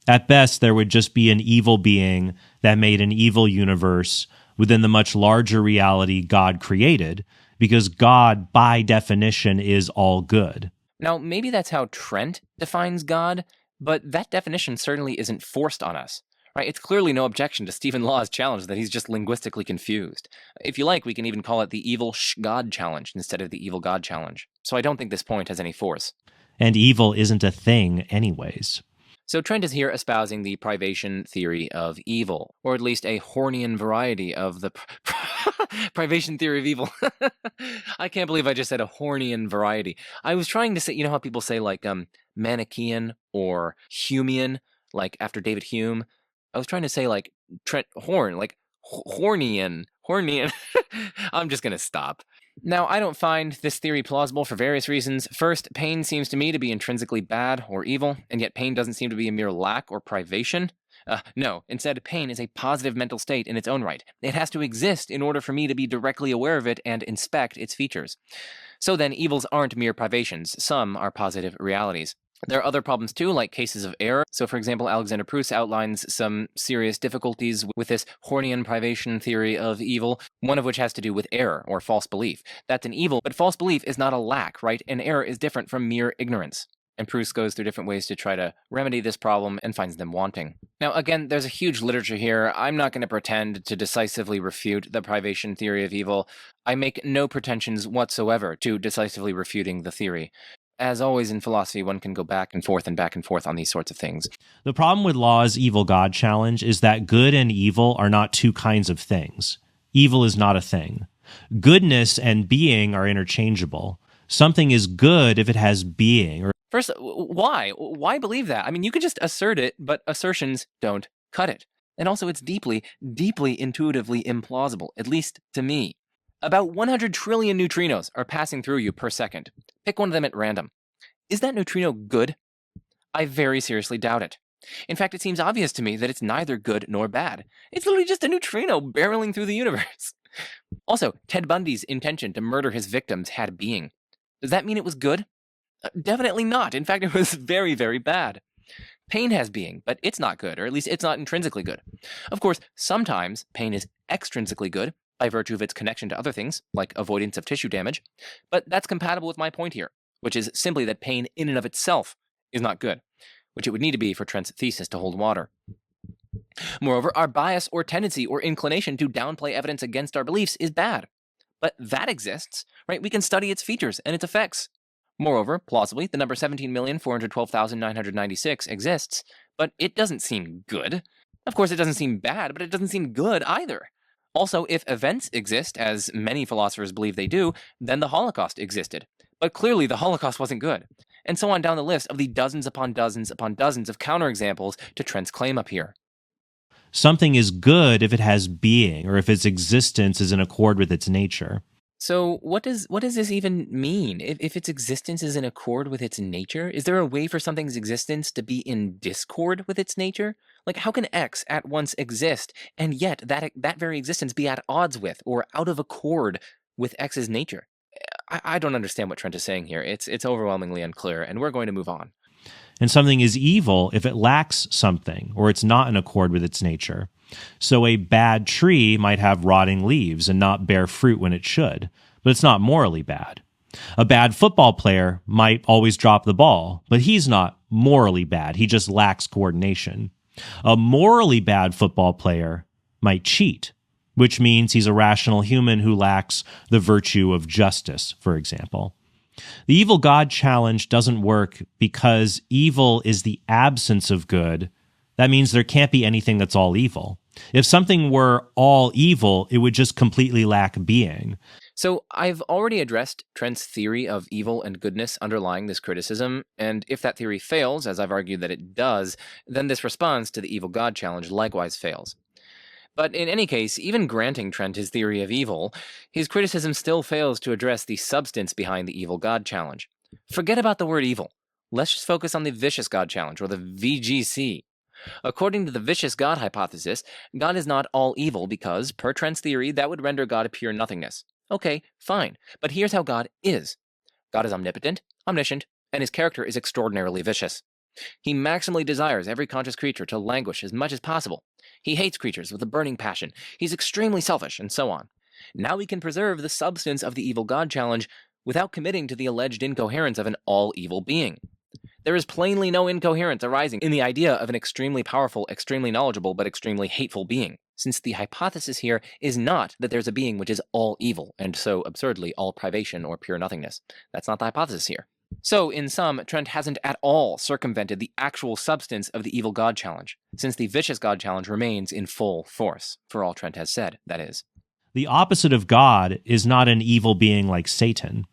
At best, there would just be an evil being that made an evil universe within the much larger reality God created, because God, by definition, is all good. Now, maybe that's how Trent defines God, but that definition certainly isn't forced on us, right? It's clearly no objection to Stephen Law's challenge that he's just linguistically confused. If you like, we can even call it the evil God challenge instead of the evil God challenge. So I don't think this point has any force. And evil isn't a thing anyways. So Trent is here espousing the privation theory of evil, or at least a Hornian variety of the privation theory of evil. I can't believe I just said a Hornian variety. I was trying to say, you know how people say like Manichaean or Humean, like after David Hume? I was trying to say like Trent Horn, like Hornian. I'm just going to stop. Now, I don't find this theory plausible for various reasons. First, pain seems to me to be intrinsically bad or evil, and yet pain doesn't seem to be a mere lack or privation. No, instead, pain is a positive mental state in its own right. It has to exist in order for me to be directly aware of it and inspect its features. So then, evils aren't mere privations. Some are positive realities. There are other problems too, like cases of error. So, for example, Alexander Proust outlines some serious difficulties with this Hornian privation theory of evil, one of which has to do with error, or false belief. That's an evil, but false belief is not a lack, right? An error is different from mere ignorance. And Proust goes through different ways to try to remedy this problem and finds them wanting. Now, again, there's a huge literature here. I'm not going to pretend to decisively refute the privation theory of evil. I make no pretensions whatsoever to decisively refuting the theory. As always in philosophy, one can go back and forth on these sorts of things. The problem with Law's evil God challenge is that good and evil are not two kinds of things. Evil is not a thing. Goodness and being are interchangeable. Something is good if it has being. First, why? Why believe that? I mean, you could just assert it, but assertions don't cut it. And also, it's deeply, deeply intuitively implausible, at least to me. About 100 trillion neutrinos are passing through you per second. Pick one of them at random. Is that neutrino good? I very seriously doubt it. In fact, it seems obvious to me that it's neither good nor bad. It's literally just a neutrino barreling through the universe. Also, Ted Bundy's intention to murder his victims had being. Does that mean it was good? Definitely not. In fact, it was very, very bad. Pain has being, but it's not good, or at least it's not intrinsically good. Of course, sometimes pain is extrinsically good, by virtue of its connection to other things, like avoidance of tissue damage, but that's compatible with my point here, which is simply that pain in and of itself is not good, which it would need to be for Trent's thesis to hold water. Moreover, our bias or tendency or inclination to downplay evidence against our beliefs is bad, but that exists, right? We can study its features and its effects. Moreover, plausibly, the number 17,412,996 exists, but it doesn't seem good. Of course, it doesn't seem bad, but it doesn't seem good either. Also, if events exist, as many philosophers believe they do, then the Holocaust existed. But clearly the Holocaust wasn't good. And so on down the list of the dozens upon dozens upon dozens of counterexamples to Trent's claim up here. Something is good if it has being, or if its existence is in accord with its nature. So what does this even mean? If its existence is in accord with its nature, is there a way for something's existence to be in discord with its nature? Like, how can X at once exist, and yet that very existence be at odds with or out of accord with X's nature? I don't understand what Trent is saying here. It's overwhelmingly unclear, and we're going to move on. And something is evil if it lacks something, or it's not in accord with its nature. So a bad tree might have rotting leaves and not bear fruit when it should, but it's not morally bad. A bad football player might always drop the ball, but he's not morally bad. He just lacks coordination. A morally bad football player might cheat, which means he's a rational human who lacks the virtue of justice, for example. The evil God challenge doesn't work because evil is the absence of good. That means there can't be anything that's all evil. If something were all evil, it would just completely lack being. So I've already addressed Trent's theory of evil and goodness underlying this criticism, and if that theory fails, as I've argued that it does, then this response to the evil God challenge likewise fails. But in any case, even granting Trent his theory of evil, his criticism still fails to address the substance behind the evil God challenge. Forget about the word evil. Let's just focus on the vicious God challenge, or the VGC. According to the vicious God hypothesis, God is not all evil because, per Trent's theory, that would render God a pure nothingness. Okay, fine, but here's how God is. God is omnipotent, omniscient, and his character is extraordinarily vicious. He maximally desires every conscious creature to languish as much as possible. He hates creatures with a burning passion. He's extremely selfish, and so on. Now we can preserve the substance of the evil God challenge without committing to the alleged incoherence of an all-evil being. There is plainly no incoherence arising in the idea of an extremely powerful, extremely knowledgeable, but extremely hateful being, since the hypothesis here is not that there's a being which is all evil, and so absurdly all privation or pure nothingness. That's not the hypothesis here. So, in sum, Trent hasn't at all circumvented the actual substance of the evil God challenge, since the vicious God challenge remains in full force, for all Trent has said, that is. The opposite of God is not an evil being like Satan.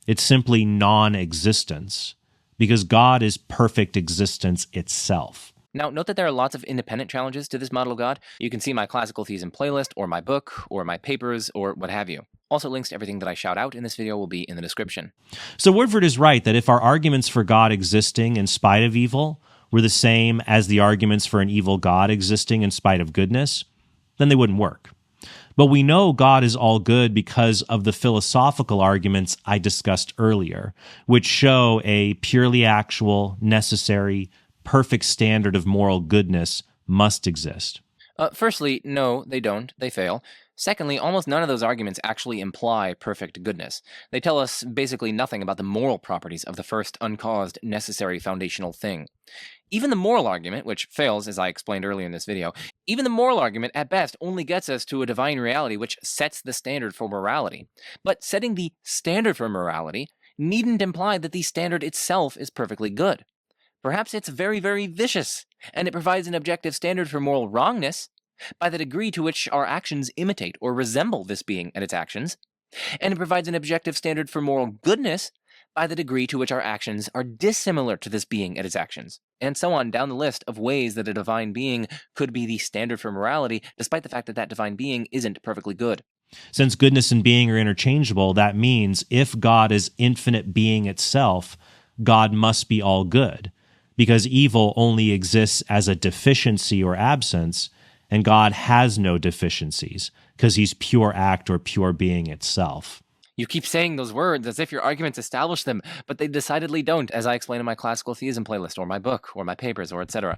It's simply non-existence, because God is perfect existence itself. Now, note that there are lots of independent challenges to this model of God. You can see my classical theism playlist, or my book, or my papers, or what have you. Also, links to everything that I shout out in this video will be in the description. So Woodford is right that if our arguments for God existing in spite of evil were the same as the arguments for an evil God existing in spite of goodness, then they wouldn't work. But we know God is all good because of the philosophical arguments I discussed earlier, which show a purely actual, necessary, perfect standard of moral goodness must exist. Firstly, no, they don't. They fail. Secondly, almost none of those arguments actually imply perfect goodness. They tell us basically nothing about the moral properties of the first uncaused, necessary foundational thing. Even the moral argument, which fails, as I explained earlier in this video, even the moral argument at best only gets us to a divine reality which sets the standard for morality. But setting the standard for morality needn't imply that the standard itself is perfectly good. Perhaps it's very, very vicious, and it provides an objective standard for moral wrongness by the degree to which our actions imitate or resemble this being and its actions, and it provides an objective standard for moral goodness by the degree to which our actions are dissimilar to this being and its actions, and so on down the list of ways that a divine being could be the standard for morality, despite the fact that that divine being isn't perfectly good. Since goodness and being are interchangeable, that means if God is infinite being itself, God must be all good, because evil only exists as a deficiency or absence, and God has no deficiencies, because he's pure act or pure being itself. You keep saying those words as if your arguments establish them, but they decidedly don't, as I explain in my classical theism playlist, or my book, or my papers, or etc.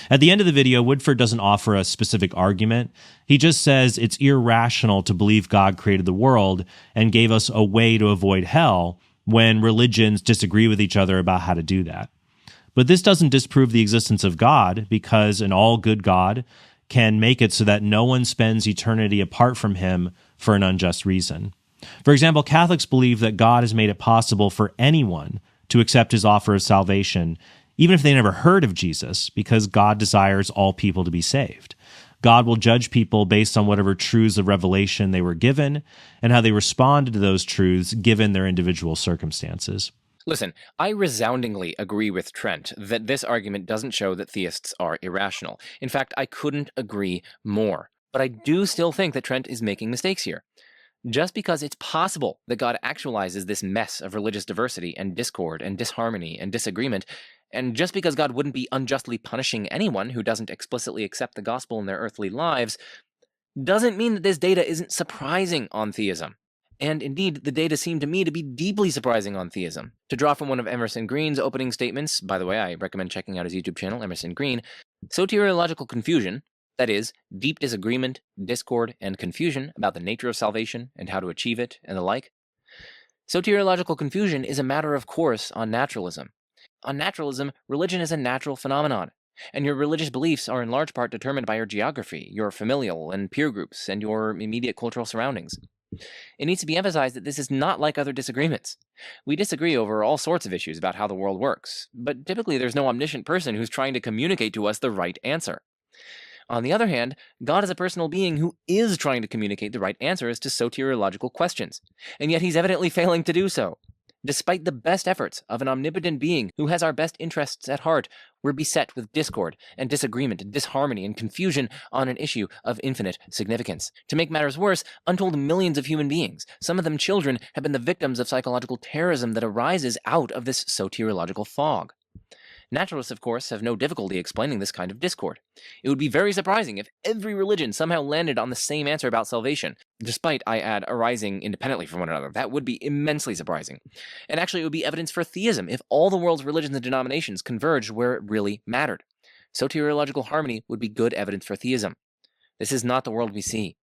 At the end of the video, Woodford doesn't offer a specific argument. He just says it's irrational to believe God created the world and gave us a way to avoid hell when religions disagree with each other about how to do that. But this doesn't disprove the existence of God, because an all-good God can make it so that no one spends eternity apart from him for an unjust reason. For example, Catholics believe that God has made it possible for anyone to accept his offer of salvation, even if they never heard of Jesus, because God desires all people to be saved. God will judge people based on whatever truths of revelation they were given and how they responded to those truths given their individual circumstances. Listen, I resoundingly agree with Trent that this argument doesn't show that theists are irrational. In fact, I couldn't agree more. But I do still think that Trent is making mistakes here. Just because it's possible that God actualizes this mess of religious diversity and discord and disharmony and disagreement, and just because God wouldn't be unjustly punishing anyone who doesn't explicitly accept the gospel in their earthly lives, doesn't mean that this data isn't surprising on theism. And indeed, the data seem to me to be deeply surprising on theism. To draw from one of Emerson Green's opening statements, by the way, I recommend checking out his YouTube channel, Emerson Green, soteriological confusion, that is, deep disagreement, discord, and confusion about the nature of salvation and how to achieve it and the like. Soteriological confusion is a matter of course on naturalism. On naturalism, religion is a natural phenomenon, and your religious beliefs are in large part determined by your geography, your familial and peer groups, and your immediate cultural surroundings. It needs to be emphasized that this is not like other disagreements. We disagree over all sorts of issues about how the world works, but typically there's no omniscient person who's trying to communicate to us the right answer. On the other hand, God is a personal being who is trying to communicate the right answers to soteriological questions, and yet he's evidently failing to do so. Despite the best efforts of an omnipotent being who has our best interests at heart, we're beset with discord and disagreement and disharmony and confusion on an issue of infinite significance. To make matters worse, untold millions of human beings, some of them children, have been the victims of psychological terrorism that arises out of this soteriological fog. Naturalists, of course, have no difficulty explaining this kind of discord. It would be very surprising if every religion somehow landed on the same answer about salvation, despite, I add, arising independently from one another. That would be immensely surprising. And actually, it would be evidence for theism if all the world's religions and denominations converged where it really mattered. Soteriological harmony would be good evidence for theism. This is not the world we see.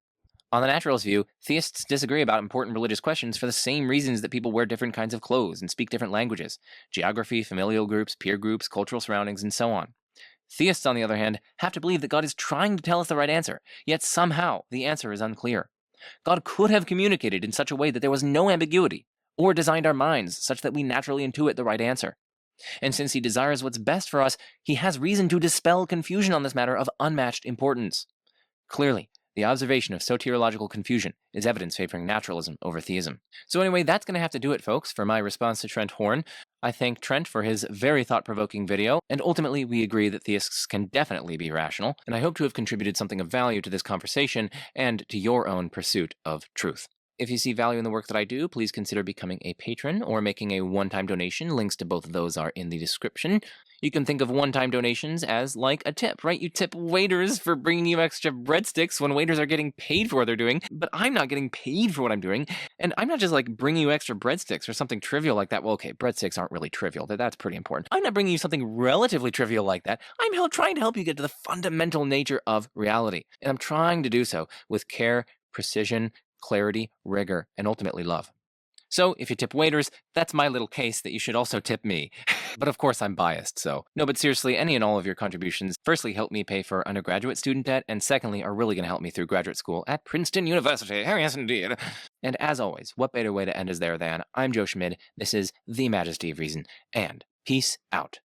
On the naturalist view, theists disagree about important religious questions for the same reasons that people wear different kinds of clothes and speak different languages: geography, familial groups, peer groups, cultural surroundings, and so on. Theists, on the other hand, have to believe that God is trying to tell us the right answer, yet somehow the answer is unclear. God could have communicated in such a way that there was no ambiguity, or designed our minds such that we naturally intuit the right answer. And since he desires what's best for us, he has reason to dispel confusion on this matter of unmatched importance. Clearly, the observation of soteriological confusion is evidence favoring naturalism over theism. So anyway, that's going to have to do it, folks, for my response to Trent Horn. I thank Trent for his very thought-provoking video, and ultimately we agree that theists can definitely be rational, and I hope to have contributed something of value to this conversation and to your own pursuit of truth. If you see value in the work that I do, please consider becoming a patron or making a one-time donation. Links to both of those are in the description. You can think of one-time donations as like a tip, right? You tip waiters for bringing you extra breadsticks when waiters are getting paid for what they're doing, but I'm not getting paid for what I'm doing, and I'm not just like bringing you extra breadsticks or something trivial like that. Well, okay, breadsticks aren't really trivial. That's pretty important. I'm not bringing you something relatively trivial like that. I'm trying to help you get to the fundamental nature of reality, and I'm trying to do so with care, precision, clarity, rigor, and ultimately love. So if you tip waiters, that's my little case that you should also tip me. But of course I'm biased, so. No, but seriously, any and all of your contributions firstly help me pay for undergraduate student debt, and secondly are really going to help me through graduate school at Princeton University. Oh, yes, indeed. And as always, what better way to end is there than, I'm Joe Schmid, this is The Majesty of Reason, and peace out.